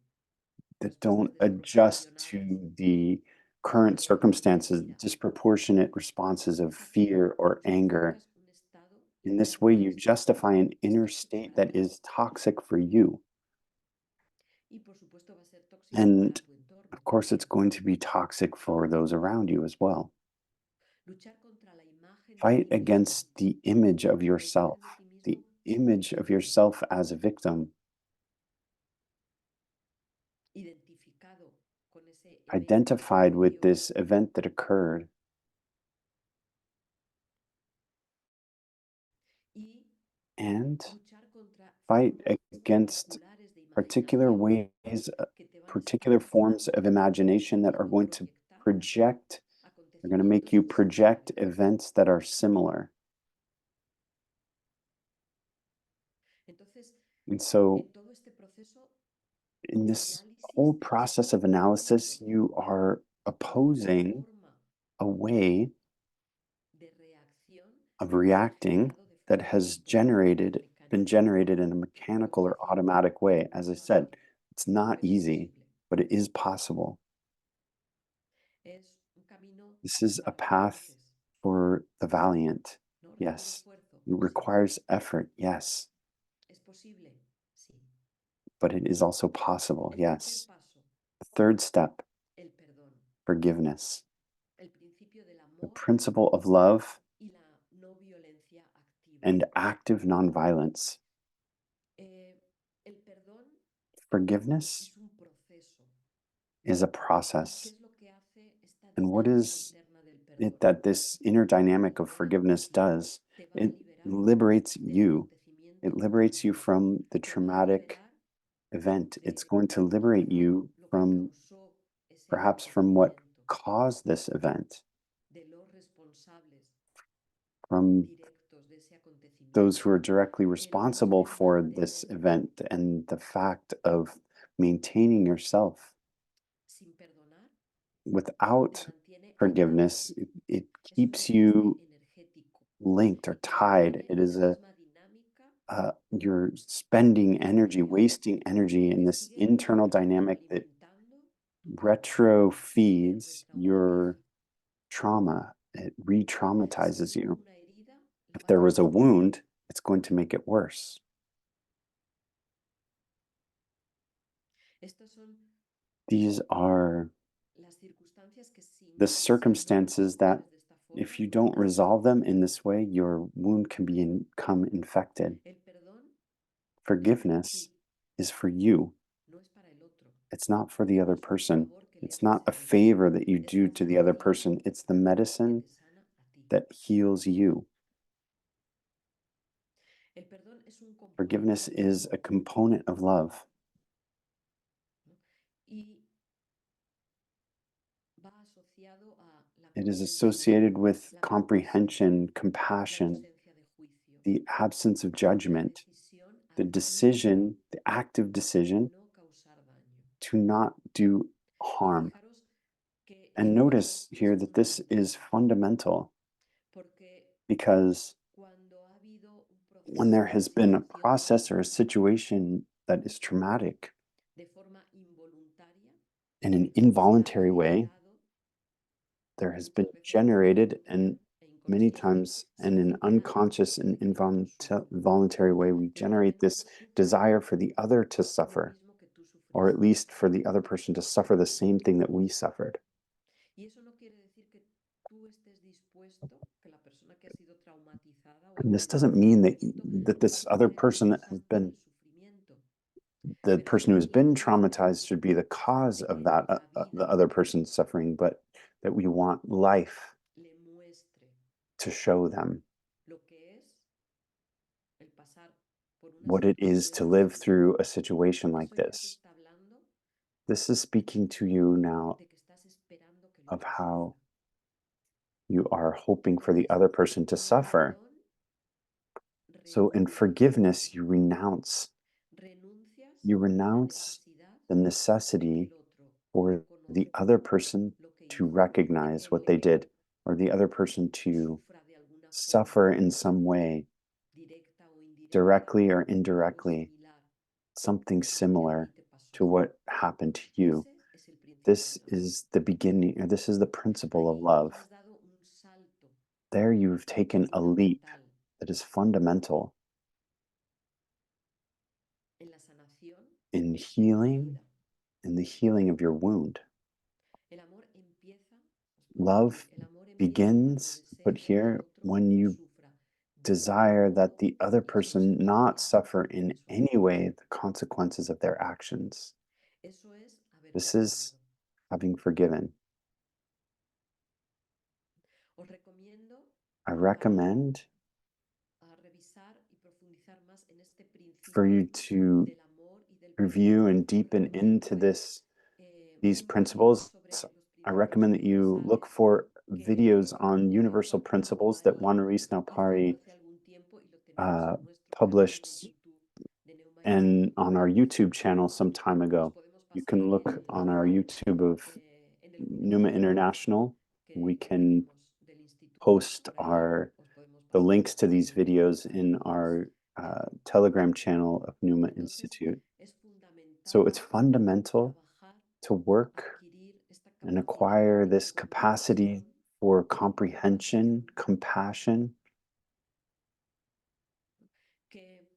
that don't respuestas adjust desproporcionadas to the o current reacciones de circumstances, ira. disproportionate responses of Así tú fear or anger. justificas un estado In this way, interno you destructivo, justify an que es inner tóxico state para that ti is toxic for you. y por supuesto va a ser tóxico para And tu entorno of course, it's también. going to be toxic for those around you as well. Luchar contra la imagen de Fight ti mismo, against the image of la imagen yourself, de ti image of yourself as a victim, identificado con ese evento que identified with sucedió this event that occurred, y and luchar contra fight formas against particulares de particular imaginación ways, que te van a particular estar forms of imagination that are haciendo going to proyectar project, are going to make acontecimientos you project similares. events that are similar. Entonces, And so, en todo este proceso in de this análisis whole de ese process of comportamiento, analysis, you are hay una opposing forma a way de reacción of que se ha reacting generado de that forma has automática o been mecánica. generated in a mechanical Es or decir, automatic way. no As es I fácil, said, it's not pero es easy, posible. but it is possible. Es un camino This is a para path valientes, for the valiant. ¿no? Requiere Yes. esfuerzo, It sí. requires effort. Yes. Es posible, sí. But it is also possible. El tercer Yes. paso, The third step, el perdón. forgiveness. El principio del The amor principle of love y la no violencia activa. and active nonviolence. Eh, el perdón Forgiveness es un proceso. is a ¿Y qué process. es lo que hace esta And what dinámica is interna del perdón? it that this inner dynamic of Liberarte a forgiveness ti. does? Te va a It liberar liberates del you. It acontecimiento liberates you traumático. from the Te va a traumatic liberar event. It's de going to liberate quizá you lo que from causó ese perhaps from what acontecimiento, caused this event, de los responsables from directos de ese those who acontecimiento, are directly el hecho responsible de for this mantener event, and the fact of maintaining yourself. sin perdonar, te Without mantiene atado. forgiveness, it Es un keeps desgaste you energético linked or y te tied. mantiene It en is la misma dinámica you're spending energy, inicial wasting energy que in te this sigue internal dynamic that retroalimentando retro y te feeds your retraumatiza. trauma. It re Si traumatizes hubo you. una herida, lo If va a there hacer was a peor. wound, it's going to make it worse. Estas son These are las circunstancias que the si no las circumstances that, resuelves de esta if forma, you don't resolve them in this way, your wound can become infected. el perdón es para Forgiveness ti, is for you. no es para el otro. It's not for the No other es un person. favor que le It's haces not a al otro. favor that you Es do la to the other sanación person. It's the que medicine te sana a ti. that heals you. El perdón es un componente Forgiveness del is amor, a component of love. ¿no? Y va asociado a la It is comprensión, associated with la compasión, comprehension, la compassion, ausencia de juicio, the absence of la judgment, decisión the activa decision, the active de decision no causar daño. to not do Y harm. fijaros que And esto notice es here that this is fundamental, fundamental porque because cuando ha habido un when proceso there o una has been a situación process or a traumática, situation that is traumatic de forma involuntaria, in an se ha involuntary way, generado there has been muchas veces de forma generated, and voluntaria e many inconsciente, times in se an genera unconscious ese and sentimiento de sufrir, involuntary way, we de que generate this realmente tú desire quieres for the other to lo suffer, mismo que tú or at sufriste. least for the other person to suffer the same thing that we suffered. Y eso no quiere decir que tú estés dispuesto, que la persona que ha sido traumatizada o And this herida doesn't por mean ese that evento va a this other querer person has pasarte been, del sufrimiento, the pero sí person who que has quiere been que haya traumatized should be the cause de of que that la the vida other person's suffering, but that we want life le muestre to show them lo que es el pasar por una what it is to situación live así. through a situation like Eso ya te this. está hablando This is speaking to you now de que estás esperando que el of otro how sufra. you are hoping for the Entonces, other person to en el suffer. perdón So in renuncias, forgiveness, renuncias you a la renounce necesidad the de que necessity el otro for the reconozca other person lo que to hizo, de que recognize what they él did, or the other person to sufra de alguna forma, suffer in some way, directa o indirecta, directly or algo indirectly, similar something a lo que a ti similar te pasó. to what happened to you. Ese es el principio This del amor. is the beginning, or this is the principle of Ahí tú love. has dado un salto There you've taken a leap fundamental that is fundamental en la sanación in de tu healing, herida. in the healing of your wound. El amor empieza, os pongo aquí, Love el amor empieza cuando begins, but deseas que el here, otro when no you sufra desire that the other Eso es person not suffer in eso es. any way the consequences of their actions. Eso es haber This is perdonado. having forgiven. Os recomiendo I a recommend revisar y profundizar más en este for you principio to del amor y del review perdón, and deepen porque into fue these un libro principles. sobre los I principios recommend that you look universales for videos que on universal Juan principles that Naupari Juan Ruiz hizo Naupari hace algún tiempo y lo tenemos uh, en nuestro canal de published YouTube de Neuma y and Maite. on our YouTube channel some time Os ago. podemos You pasar can aquí look el on our enlace YouTube of en el Pneuma comunicado International. We que can tenemos del instituto. post Por ahí our os podemos the pasar links to todos these videos in los links our del Telegram instituto. channel of Pneuma Entonces, Institute. es So it's fundamental fundamental trabajar, to work adquirir esta and capacidad acquire de this capacity comprensión for y de comprehension, compasión, compassion que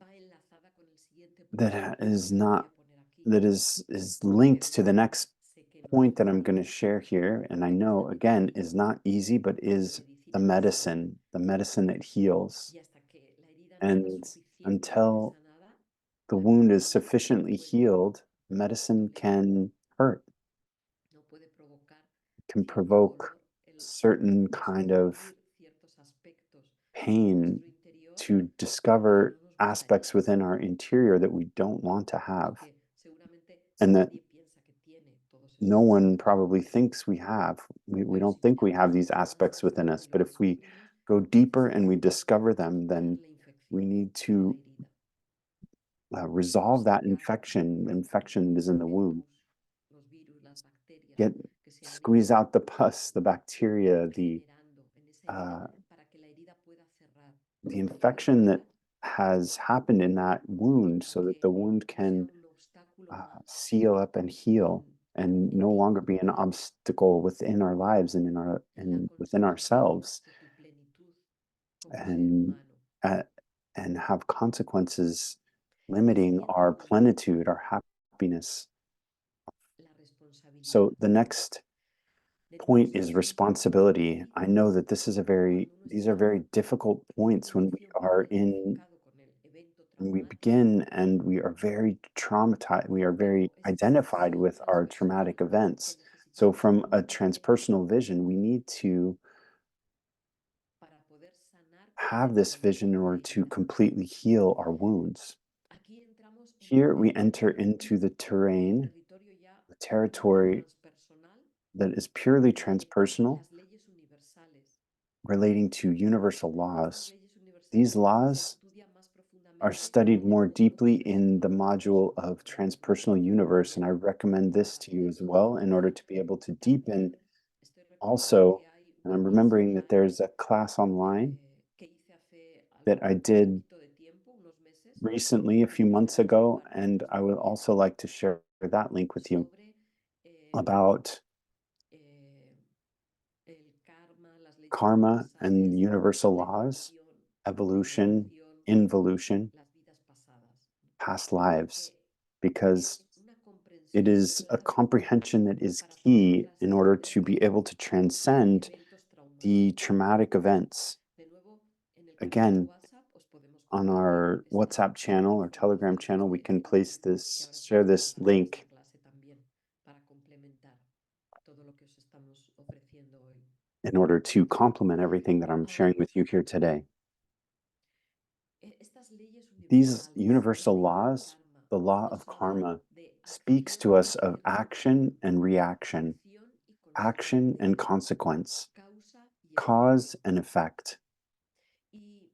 va enlazada con el siguiente that punto is que voy not a poner aquí, that is que linked de to the nuevo next sé que no point es that I'm going to fácil, share here, and I que es know el again principio is not easy, but de la is medicina invisible. the medicine that heals. Y hasta que la herida no está And suficientemente until sanada, the la wound is medicina no sufficiently puede healed, medicine doler, can hurt, no puede provocar can cierto provoke dolor, el certain kind of descubrir ciertos aspectos de pain nuestro interior to que no discover nos aspects gustaría within our interior that we don't want to y have, que seguramente and that nadie piensa que tiene todos no estos one aspectos, probably thinks we have. We pero don't si think we miramos have un these poquito más a aspects within fondo us. y lo But if we descubrimos, go deeper and we necesitamos discover them, quitar then la we infección need de la to herida, resolve that sacar infection. Infection that is in the el wound. pus, los virus, las bacterias Get que se han squeeze ido out the pus, the bacteria, generando en esa herida uh, para que la herida pueda cerrar, the pueda infection that cerrar has happened in that y wound, para so that the que wound no sea can un obstáculo más seal up and heal, and en no ti, longer be an obstacle within our lives and in our en la and within consecución ourselves, de tu plenitud como ser and humano. uh, and have consequences El limiting siguiente our punto, plenitude, our happiness. la responsabilidad. So the next De point todos is estos informes responsibility. I know científicos, that this is a very cuando uno these are está very difficult en points when we condición muy are in identificado con el evento when we traumático, begin and we are very traumatized, we are very pero es esa identified visión with our transpersonal traumatic que events. So necesitamos from a tener transpersonal vision, we need to para poder sanar have this completamente vision in la order to herida. completely heal our wounds. Aquí entramos en el Here we enter territorio, into the el terrain, territorio ya the puramente territory transpersonal that is purely de transpersonal, las leyes universales. relating to universal Estas laws. leyes These universales se laws estudian más are profundamente studied en more nuestro deeply in the transpersonal module of transpersonal universe, and I recommend this para to you poder as well in order profundizar. to be able to deepen También estoy recordando also. que hay And una I'm clase remembering that online there's a class online que hice hace that I un did poquito de tiempo, unos meses, recently, a que few os months dejaré ago, compartir and I vuestra would copia, also like to share that link with you sobre about eh, el karma, las leyes karma and universales, universal la laws, evolución, la evolution, involución, involution, las vidas pasadas, past lives, porque because es una it comprensión is a clave comprehension that is para poder key in order to trascender be able to transcend eventos the traumáticos. traumatic events. De nuevo, en el canal de Again, WhatsApp os podemos on compartir our esta WhatsApp channel or Telegram información channel, we can place que this, ahora os share vamos a this compartir esta link clase también para complementar todo lo que os estamos ofreciendo hoy. in order to complement everything that I'm Ah, sharing with you here today. estas leyes These universales, universal esta ley del laws, karma, the law nos of habla karma, de speaks acción to y us of reacción, action and reaction, acción y action and consecuencia, consequence, causa y efecto. cause and effect. Y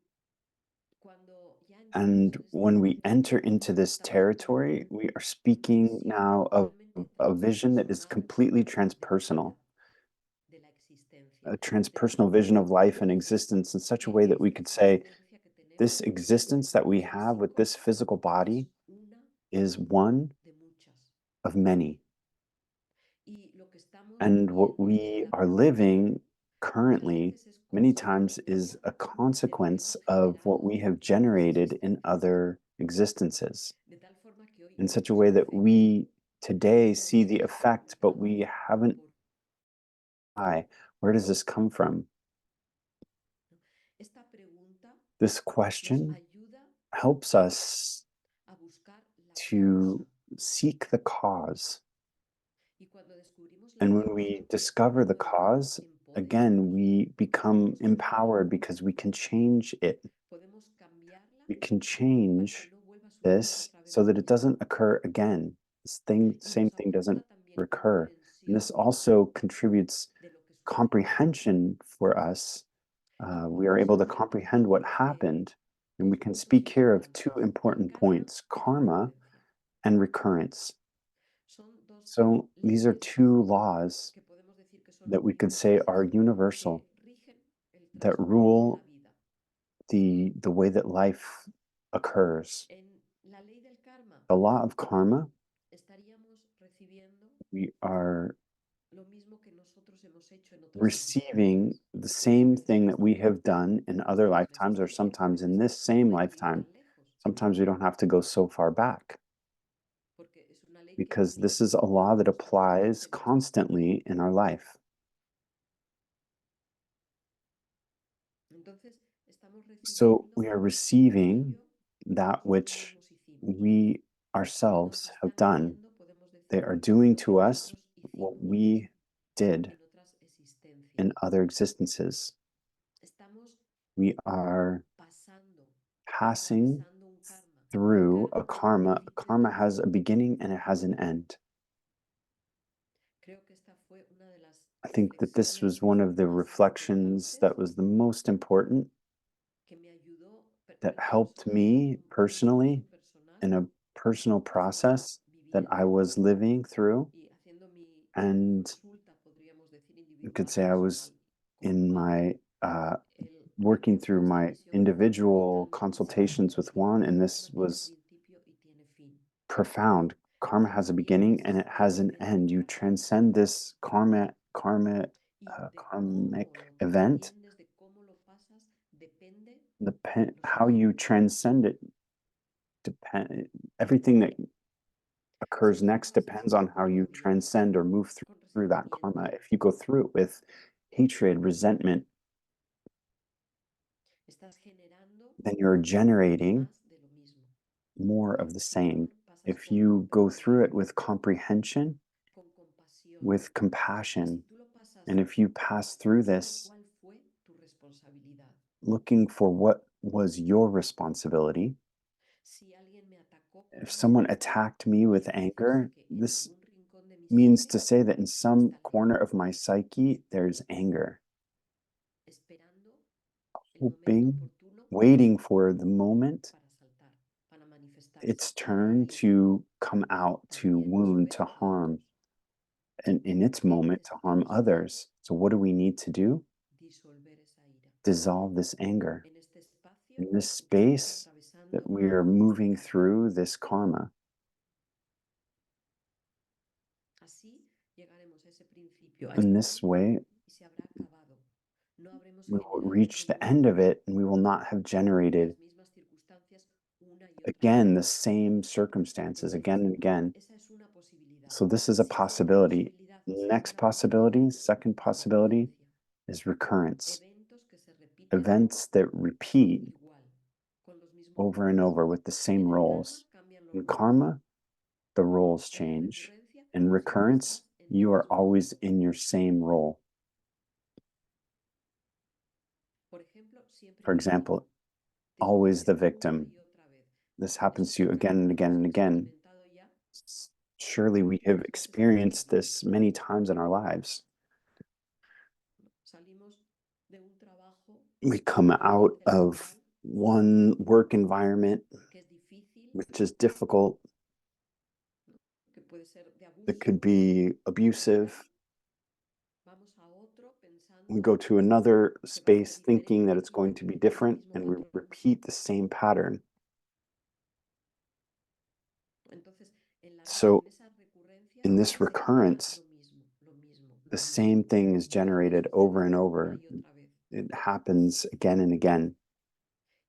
cuando ya entramos And en este when we enter territorio, into this estamos hablando territory, de we are una speaking visión now of totalmente a vision that is transpersonal completely de la vida, transpersonal, de la existencia, a de la transpersonal vision vida. of life and existence in such a way Que that we esta could say, existencia que this tenemos existence that we en have with físico this physical es body una is one de muchas. of many. Y lo que estamos And what viviendo en we la are actualidad living muchas currently, veces es many times, consecuencia is a de lo que consequence hemos of what generado we en have otras generated in existencias. other existences, De tal forma que hoy in such a vemos way el that efecto, we pero today no nos see the hemos effect, but preguntado we haven't por why. Where does this come from? esta pregunta This nos question ayuda helps us a buscar la to causa. seek the cause. Y cuando descubrimos la And when causa, we discover the de nuevo, cause, again, empoderamos, we become podemos cambiarla, empowered because we can change it. podemos cambiarla We can para que change no vuelva a suceder this otra vez so lo that it mismo. doesn't occur again. Y Same nos thing aporta doesn't también recur. And comprensión this also contributes de lo que sucedió comprehension for us. y We are podemos able to hablar comprehend what de happened. And we dos can puntos speak here of two importantes, el important karma points, y la karma recurrencia. and recurrence. Son dos So these are leyes two laws que podemos decir que son that we could say are universales, universal, que rigen el that transcurrir de la rule vida. the way that life occurs. En la ley del karma The law of karma, estaríamos recibiendo we are lo mismo que nosotros hemos hecho en otras receiving existencias. the A same veces thing no that es we tan have lejos, done in other otras veces lifetimes or sí, a sometimes in veces this same no hay que ir lifetime. tan lejos, Sometimes we don't have to go so far back porque es una ley que because this aplica is a law that applies constantemente. constantly in our life. Entonces, estamos So recibiendo we are receiving aquello que that nosotros which mismos hicimos. we Nos ourselves have están done. haciendo, podemos They decir, are doing lo que to us nosotros what hicimos we did en otras in existencias. other existences. Estamos We are pasando, passing atravesando un karma. El through a karma tiene un karma. A principio y karma tiene has a fin. beginning and it has an end. Creo que esta fue una de las I think that this was reflexiones one of the más reflections importantes that was the most important, que me ayudó that helped personalmente me en mi personally proceso personal, in a personal haciendo, process that I viviendo was living through. y haciendo mi And consulta, podríamos decir, you could individual, say I was personal con in Juan, my el working hacer through esta my revisión individual tan necesaria consultations with Juan, el and karma this tiene was principio y tiene fin. profound. Karma has a Trasciendes beginning and it esa has an ley end. del You karma transcend this y de cómo karmic lo event. trasciendes, de cómo lo pasas, depende de lo How you siguiente. transcend it depend. Everything that Si occurs next actúas desde depends el on how you odio, transcend or move con through that karma. resentimiento, If you go through it with hatred, resentment, estás generando then you're generating más de lo mismo. more of the Pasas por same. amor, pasas If por you go through it comprensión, with comprehension, con compasión. with Y si compassion, tú lo pasas and if you pass through buscando this, cuál fue tu responsabilidad. looking for what was your responsibility, Si alguien me atacó con if someone ira, attacked me with quiere decirse anger, que en this algún rincón de mi means psique to say that in some está el corner miedo, of my psyche, there's anger, esperando el momento hoping, oportuno waiting for the moment para saltar, para manifestarse, its para turn herir. to come out, to También a su wound, vez to a otros. harm, and in its ¿Qué moment to harm necesitamos hacer? others. So, what do we need to do? Disolver esa ira. Dissolve this anger En este espacio in this en que estamos space that atravesando we are este moving karma. through this karma. Así llegaremos a ese principio, a In este this punto way, y se habrá acabado. No habremos we will generado reach de the end of nuevo it and we will not have generated las mismas circunstancias una y otra vez. again the same circumstances again Entonces, and again. esa es una posibilidad. So, this is a Si esa es la possibility. posibilidad, Next segunda posibilidad, possibility, second possibility recurrencia. is recurrence. Eventos que se repiten Events that repeat igual, con los mismos over and roles. over with the same En el karma roles. cambian los In roles. karma, the roles En la change. recurrencia In siempre recurrence, estás en tu you are mismo always rol. in your same role. Por ejemplo, siempre For víctima. example, Te always sucede the una victim. y otra vez. This Eso happens es to un you again karma and que again hemos and again. experimentado ya Surely we have muchas veces en nuestras experienced this vidas. many times in our lives. Salimos de un trabajo We come out of intelectual one work environment, que es difícil, which is difficult, ¿no? Que puede ser de that abuso, could be autoritario. abusive. Vamos a otro We pensando go to another que va a ser space thinking that diferente it's y going to be repitiendo el different, mismo and we patrón. repeat the same pattern. Entonces, So, en esa recurrencia in this se genera recurrence, lo mismo, lo mismo, the lo mismo. same thing is Vuelve a generated over suceder and una over. y otra vez. It happens again and again.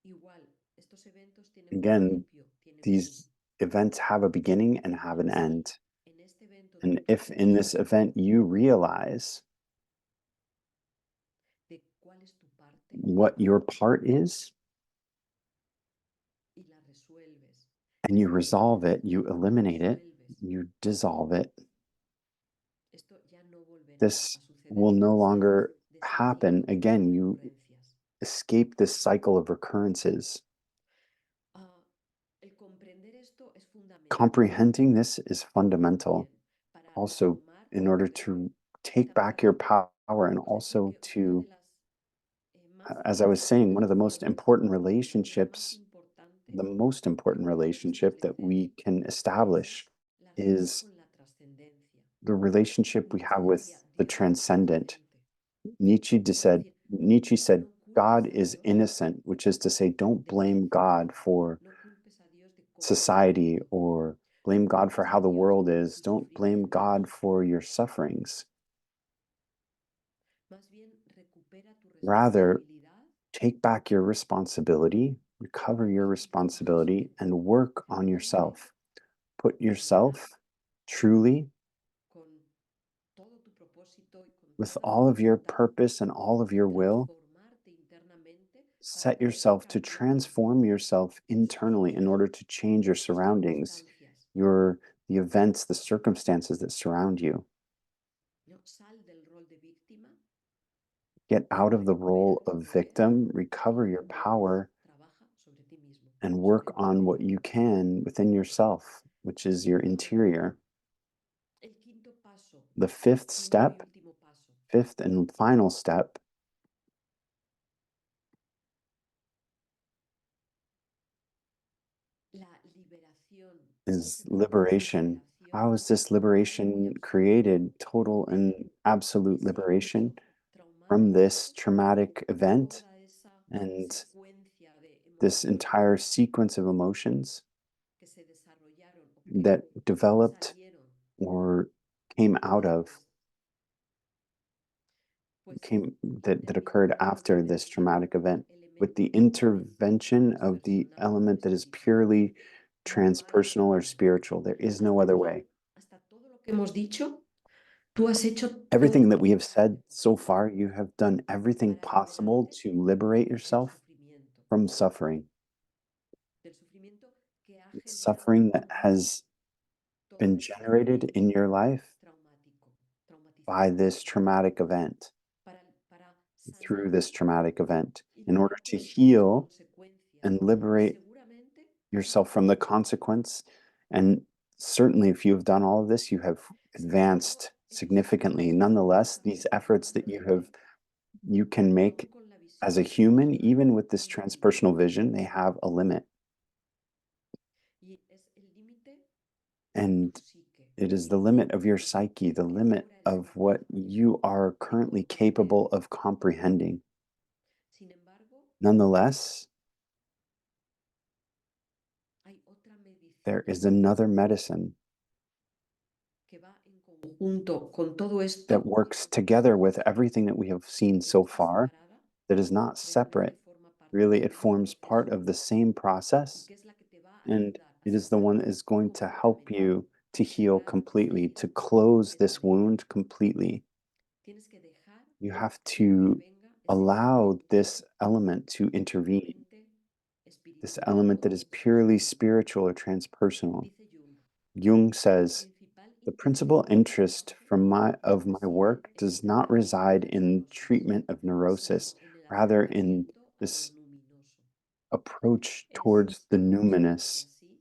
Igual, estos eventos tienen Again, principio, tienen fin. these events have a beginning and have an Si end. en este evento And tú if in this conscientes event you realize de cuál es tu parte, what your part is, and you resolve it, you eliminate it, resuelves, you dissolve it, esto ya no volverá this a suceder will no si haces longer de este happen tipo again. You recurrencias. escape this cycle of recurrences. Ah, el comprender esto es fundamental Comprehending this is fundamental. también para Also, retomar in tu order poder to take back también. your power and Es decir, also que una to, de las más as I was saying, one of the most relaciones, important la más relationships, importante the most que important podemos relationship that establecer we can es establish la relación is con la trascendencia. the relationship we Nietzsche have decía, with the Dios es transcendent. inocente. Es decir, Nietzsche said, no culpes God a is Dios innocent, which is to say, don't de lo que blame God ocurre, for no culpes a Dios de cómo te society ocurre, or no blame God for culpes a how the Dios world de is. tus Don't blame God sufrimientos. for your sufferings. Más bien, recupera tu Rather, responsabilidad take back your responsibility, recover your y responsibility, and work on realmente yourself. Put de verdad yourself truly, con todo tu propósito y con with toda tu all of your voluntad, purpose and all of your will, transformarte internamente para set poder yourself to cambiar transform yourself tus internally in situaciones, order to change your tus surroundings, circunstancias. the events, the circumstances that surround you. ¿No? Sal del rol de víctima, Get out of the recupera role tu of poder victim, y recover your entonces power, trabaja sobre ti mismo, and sobre work tu on what interior. you can within yourself, which is your Ah, interior. el quinto paso, The fifth quinto y step, último paso, fifth and final step, la liberación. ¿Cómo is se produce esa liberation. liberación? How is this Total y liberation absoluta created? Total and de absolute ese liberation hecho from traumático this traumatic y event toda esa and secuencia de this emociones entire sequence of emotions que se desarrollaron o que that developed salieron or came out of después. Pues that occurred interviniendo con la after this intervención traumatic del event with the elemento intervention of the transpersonal o element that is espiritual. purely No hay transpersonal or otra manera. spiritual. There is no Hasta other aquí, way. hasta todo lo que hemos dicho, tú has hecho todo Everything that lo we have said posible so far, you have done everything para possible liberarte to liberate del yourself sufrimiento, from suffering. del sufrimiento que ha generado Suffering en that tu vida has todo been este generated in evento your life traumático, by traumatizante, this traumatic event, para through sanar this traumatic event, y in order liberarte to de todas las heal consecuencias. and Y liberate seguramente yourself from the consequence. And certainly, if you've done all of this, you have sin embargo, advanced estos significantly. esfuerzos no los Nonetheless, vas a these hacer efforts that solamente you can aún make con la as visión a human, transpersonal even with this hay un límite. transpersonal vision, they have a limit. Y es el límite de tu And psique, it is the limit of your psyche, the lo que limit ahora eres of what capaz you are de currently comprender. capable of comprehending. Sin embargo, Nonetheless, hay otra there medicina is another medicine que va en conjunto con todo that esto y works por tanto together with everything that we have seen que no so está far, separada, that is not realmente separate. forma parte Really, del it mismo forms part proceso of the same y process, que es la que te va a and ayudar a it is the sanar one that is going to help completamente, you to a heal cerrar completely, to close esa this herida. wound completely. Tienes que dejar You have que to intervenga ese allow elemento this element to intervene, puramente this espiritual element o that is purely transpersonal. spiritual or transpersonal. Dice Jung, Jung el says, principal the interés principal de mi interest trabajo of my reside work en el does not tratamiento de reside la in neurosis, treatment of neurosis, sino en el rather in acercamiento a lo this luminoso. approach Es, towards the se dice numinous. así,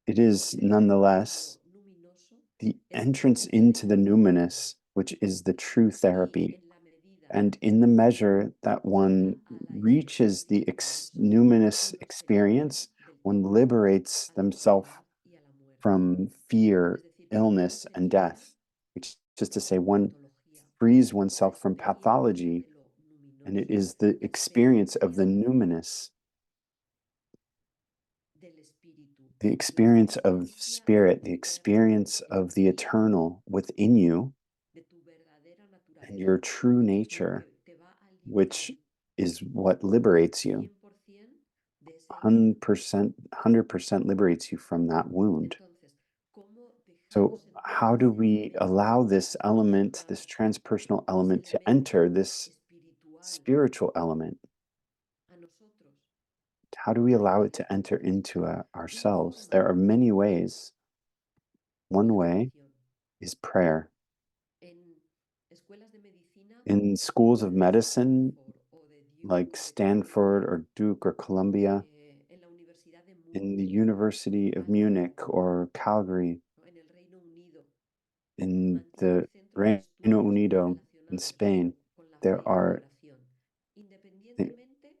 It is porque desde lo nonetheless luminoso the es donde entrance se into the genera la terapia. numinous, which is the true Y therapy. en la medida And in the measure that llega one a la reaches the experiencia luminosa, numinous uno se libera experience, del one temor liberates a la themselves enfermedad y a la muerte. from Es fear, decir, uno illness, se and libera death, which is to de say, la one patología, frees de la oneself from experiencia pathology, de lo and it luminoso, is the la experience of the experiencia numinous, del espíritu, the la experience of experiencia spirit, del the eterno experience en of the ti, eternal within you, de tu verdadera and naturaleza, your true lo que nature, te va a liberar which is what liberates you. 100% de esa herida. 100% liberates you from that wound. Entonces, ¿cómo So, dejamos entrar how do ese we elemento allow this element, transpersonal, this transpersonal ese element, to elemento enter this espiritual spiritual element? a nosotros? How do we allow it to enter into Una ourselves? forma There are many ways. es One la way oración. is prayer. En escuelas de medicina In schools of como de medicine, Stanford o de Duke like o de Stanford Columbia, or Duke or Columbia, en la Universidad de in the Múnich o University de of Calgary, Munich or Calgary, ¿no? En el Reino Unido, in mantienen the centros de Reino estudios Unido, in relacionados Spain, con la there fe y la are oración, they, independientemente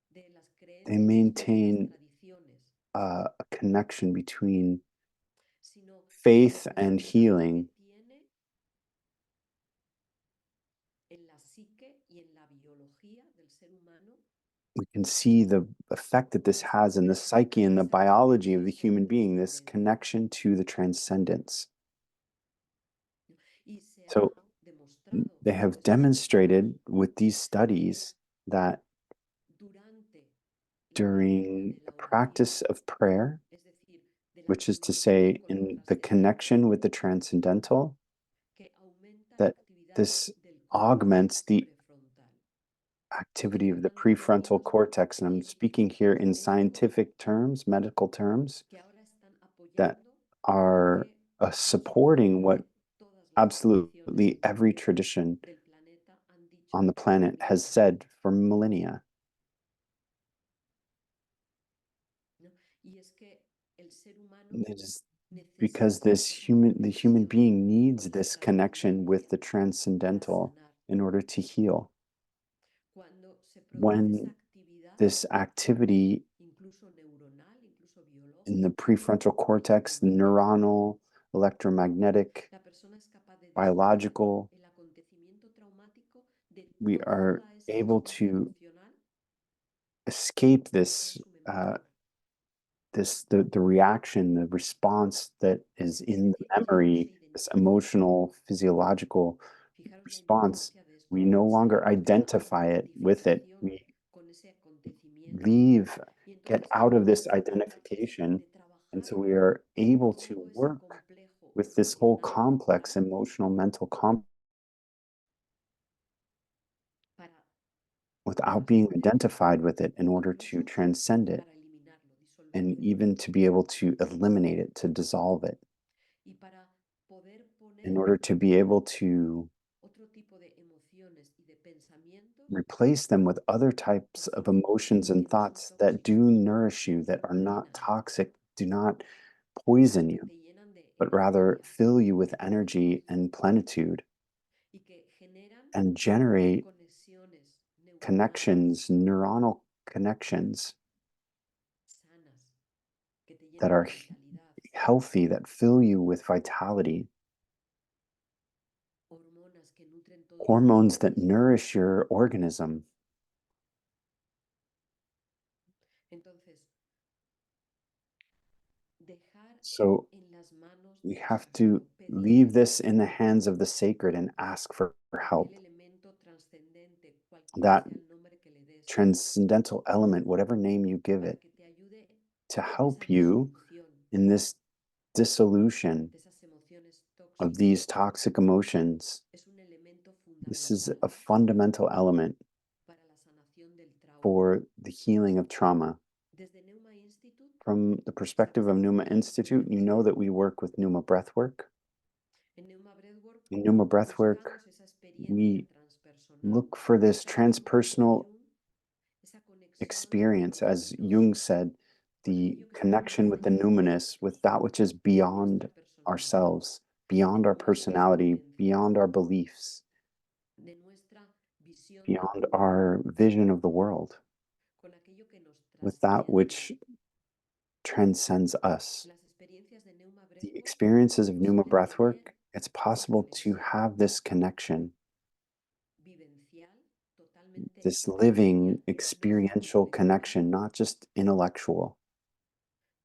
de las they creencias o de las maintain tradiciones, a connection between sino faith el and impacto que healing. tiene en la psique y en la biología del ser humano We can see the effect that this has in the psyche and the esa biology of the conexión con human la being, this trascendencia. connection to the transcendence. Y se ha So demostrado they con have estudios demonstrated with these que studies that durante la práctica during de the la oración, practice of prayer, es decir, de la which is to conexión say, con lo in the trascendente, connection with the transcendental, que aumenta la that actividad this del augments córtex the prefrontal. activity of the Funcionan los prefrontal neuronas cortex. And I'm speaking here del in cerebro scientific terms, medical terms, que ahora están that apoyando lo are que los supporting científicos what de todas las tradiciones absolutely every tradition del planeta han dicho on the por planet has milenios, said for millennia. ¿no? Y es que el ser humano It is because necesita esa the human conexión being needs con lo this connection with trascendente the para transcendental sanar. in order to heal. Cuando se produce esa When actividad, this activity incluso neuronal, incluso in the biológica, prefrontal cortex, electromagnética, neuronal, electromagnetic, la persona es capaz de disociar biological, el acontecimiento traumático de we are toda esa able historia to emocional escape que está en this su memoria. the reaction, the response that is Es in the decir, ya no se memory, this identifica. emotional, physiological Fijaros la response. importancia de esto. We no Se longer elimina la identify it with it. identificación We con ese acontecimiento leave, y get entonces out of this somos capaces identification. de And trabajar so we are able to todo ese work complejo with this whole emocional complex, mental emotional, mental complex para without being trascenderlo, identified with it in order to incluso transcend it para eliminarlo, and disolverlo, even to be able to eliminate it, to dissolve it, y para poder in poner order to be able to otro tipo de emociones y de pensamientos replace them with other types of positivos, emotions and que no son thoughts that do tóxicos, nourish you, que that te are not iluminan, toxic, do not poison que you, te llenan de but rather energía fill you with y de energy luz and plenitude y que generan and generate conexiones neuronales connections, neuronal connections sanas, que te that llenan are de vitalidad, healthy, that fill you with vitality, hormonas que nutren todo tu hormones that organismo. nourish your organism. Entonces, dejar So en las manos we de lo have to sagrado, pedir leave this ayuda, in the hands of the sacred and ask for aquel help. elemento trascendente, cualquiera That sea el nombre que le des, transcendental element, whatever name you give para it, que te ayude to en esa help you disolución in this dissolution de esas emociones of tóxicas. these toxic emotions. Es un elemento This is fundamental a fundamental element para la sanación del trauma. for the healing of trauma. Desde Pneuma Institute From the perspective sabes of que Pneuma trabajamos muy Institute, de you know cerca. that we work with Pneuma Breathwork. En Pneuma Breathwork In Pneuma Breathwork, buscamos esa experiencia we transpersonal, look for this esa conexión, transpersonal esa conexión experience, con lo as Jung luminoso, said, con the aquello que está connection más with the allá numinous, with that which is de beyond nuestra personalidad, ourselves, beyond de our nuestras personality, creencias, beyond our beliefs, de nuestra visión del beyond mundo, our vision of the world, con aquello que nos with that trasciende. which transcends us. Las experiencias de Pneuma The Breathwork es experiences of Pneuma posible tener Breathwork, it's esa possible to conexión have this connection, vivencial, totalmente this living, vivencial, no solo experiential intelectual, connection, not just intellectual,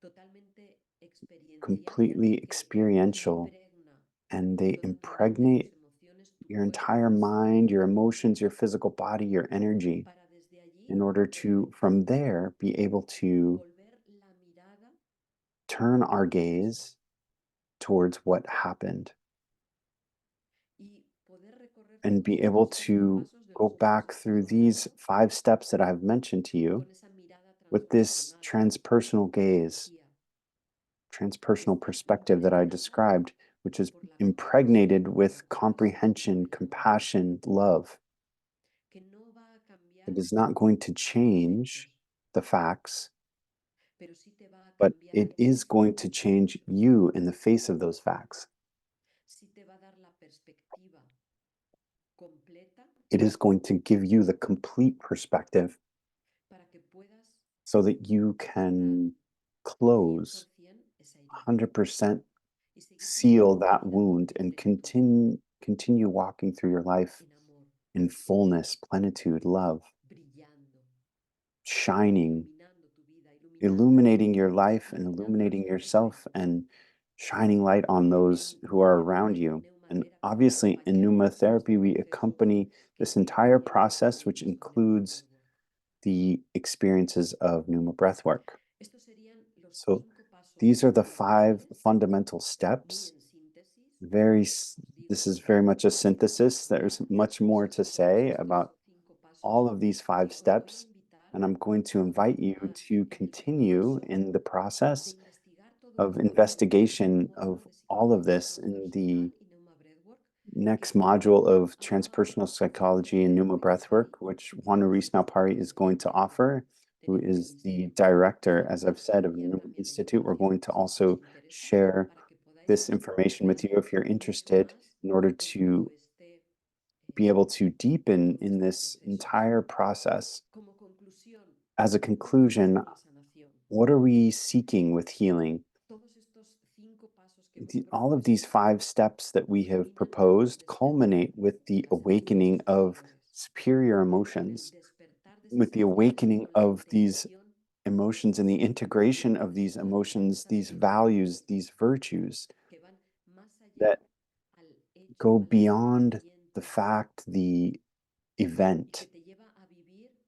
totalmente experiencial completely y que experiential. impregna And they toda tu mente, tus impregnate emociones, tu your cuerpo entire mind, físico, your emotions, your physical body, your energy, para desde allí in order to, from there, be able to volver la mirada turn our al proceso gaze towards what happened y poder recorrer and todos be able estos cinco to pasos de go los que hemos back through estado these hablando 5 steps that I've mentioned to you con esa mirada with this transpersonal gaze, transpersonal perspective that I described, which is impregnated with comprehension, compassion, love. It is not going to change the facts, but it is going to change you in the face of those facts. It is going to give you the complete perspective so that you can close 100% seal that wound and continue walking through your life in fullness, plenitude, love, shining, illuminating your life and illuminating yourself and shining light on those who are around you. And obviously, in Pneuma therapy, we accompany this entire process, which includes the experiences of Pneuma breathwork. So these are the 5 fundamental steps. Very, this is very much a synthesis. There's much more to say about all of these 5 steps, and I'm going to invite you to continue in the process of investigation of all of this in the next module of transpersonal psychology and pneuma breathwork, which Juan Ruiz Naupari is going to offer, who is the director, as I've said, of the Pneuma Institute. We're going to also share this information with you if you're interested in order to be able to deepen in this entire process. As a conclusion, what are we seeking with healing? All of these 5 steps that we have proposed culminate with the awakening of superior emotions, with the awakening of these emotions and the integration of these emotions, these values, these virtues that go beyond the fact, the event,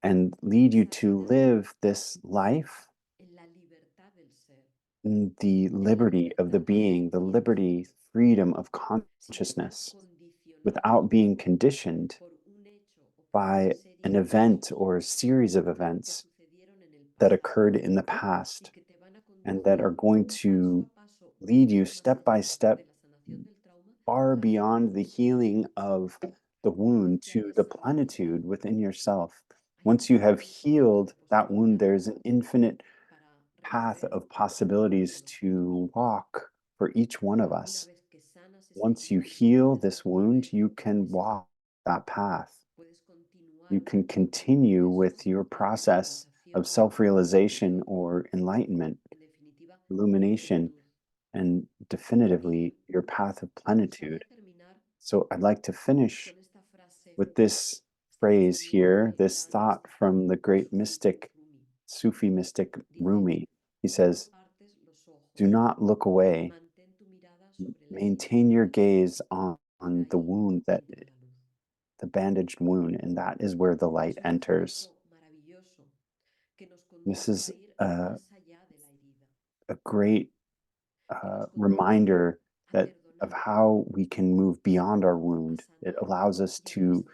and lead you to live this life in the liberty of the being, the liberty, freedom of consciousness, without being conditioned by an event or a series of events that occurred in the past and that are going to lead you step by step far beyond the healing of the wound to the plenitude within yourself. Once you have healed that wound, there's an infinite path of possibilities to walk for each one of us. Once you heal this wound, you can walk that path. You can continue with your process of self realization or enlightenment, illumination, and definitively your path of plenitude. So I'd like to finish with this phrase here, this thought from the great mystic, Sufi mystic Rumi. He says, "Do not look away. Maintain your gaze on the wound, that the bandaged wound, and that is where the light enters." This is a great reminder that of how we can move beyond our wound. It allows us to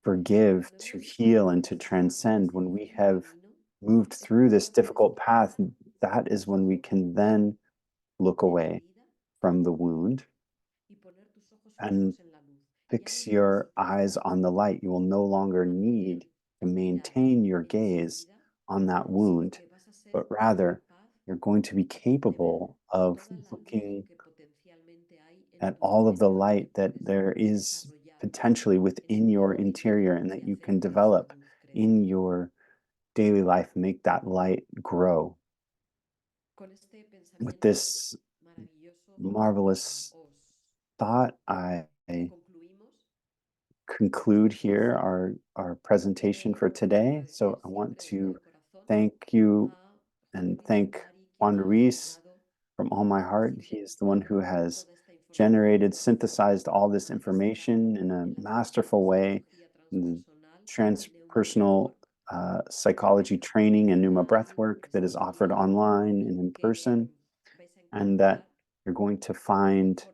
forgive, to heal, and to transcend. When we have moved through this difficult path, that is when we can then look away from the wound and fix your eyes on the light. You will no longer need to maintain your gaze on that wound, but rather you're going to be capable of looking at all of the light that there is potentially within your interior and that you can develop in your daily life, make that light grow. With this marvelous thought, I conclude here our presentation for today. So I want to thank you and thank Juan Ruiz from all my heart. He is the one who has generated, synthesized all this information in a masterful way. The transpersonal psychology training and Pneuma breathwork that is offered online and in person, and that you're going to find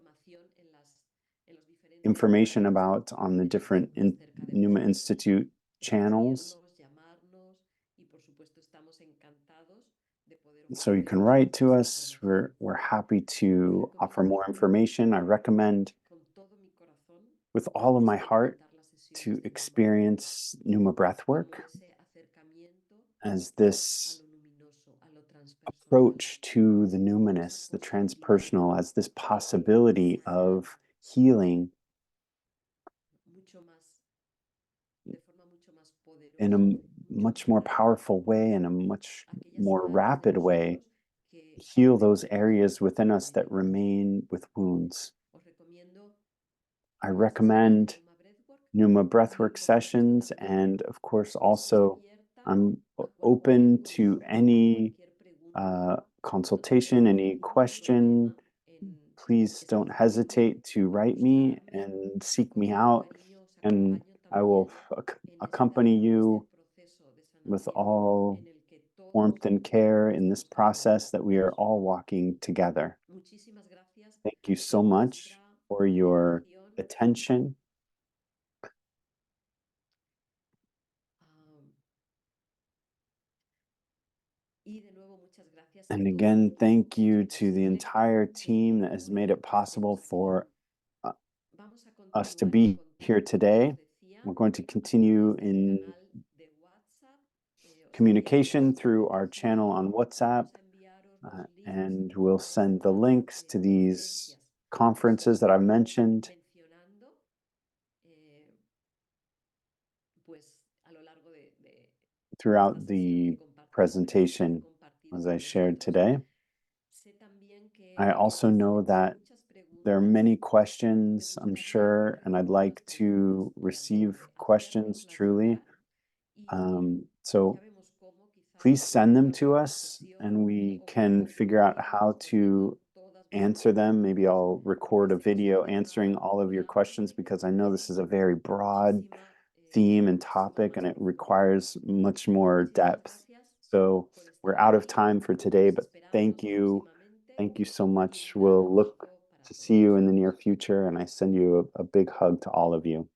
information about on the different Pneuma Institute channels. So you can write to us. We're happy Te to offer recomiendo more con, information. I recommend con todo mi corazón with all of my heart experimentar las to sesiones de Pneuma experience Pneuma como breathwork ese acercamiento as a this lo luminoso, a lo transpersonal, approach to the como esa numinous, the posibilidad transpersonal, as this de possibility sanar of healing mucho más, de forma mucho más in a poderosa, mucho much más more rápida, powerful way, in a much aquellas more áreas de rapid way, nosotros que heal those permanecen areas within us con that heridas. remain with wounds. Os recomiendo I las sesiones de recommend Pneuma Breathwork, Pneuma muy breathwork importante sessions, también and of course, estoy also abierta I'm a cualquier open to consulta, a any cualquier pregunta. No tenéis consultation, any ningún question. problema en Please don't escribirme, hesitate to en write me buscarme and y seek con me todo out, cariño os and acompaño I will también en accompany este you proceso de with sanación all en el que warmth todos and care in this estamos haciendo process that we are juntos. all walking together. Muchísimas gracias Thank you por so much vuestra for your atención. attention. am, y de nuevo, muchas gracias a And todos again, thank you quienes to the creen entire desde team el that has made amor it que os possible compartí. for uh, Vamos a us to continuar en be here contacto, como os today. decía, We're going to a través continue del in canal de WhatsApp. Os enviaré las communication through our channel fotografías, on WhatsApp, vamos a enviaros los links and we'll de send the estas links to these conferencias que os he conferences that I estado mentioned mencionando, eh, pues a lo largo de esta throughout sesión the que que he presentation compartido as con I shared vosotros. today. Sé también I que also know recibiré that muchas there are preguntas. many Me questions, I'm gustaría sure, and I'd responder las like preguntas to receive realmente, questions hacérnoslas truly. llegar y So ya vemos cómo, quizá please en send them otra to us and sesión we o como can figure out conversación how os to diga todas vuestras answer them. Maybe preguntas. I'll record a Sé que es un video tema answering all of muy your amplio questions y because I know this is a complejo. very broad Muchísima, theme and muchísima topic and más it profundidad. requires much more Muchísimas depth. gracias So por we're estar out of aquí. time for today, Os but thank esperamos you. próximamente Thank you so y much. un gran We'll look abrazo para to see todos you in the near vosotros. future, and I send you a big hug to all of you.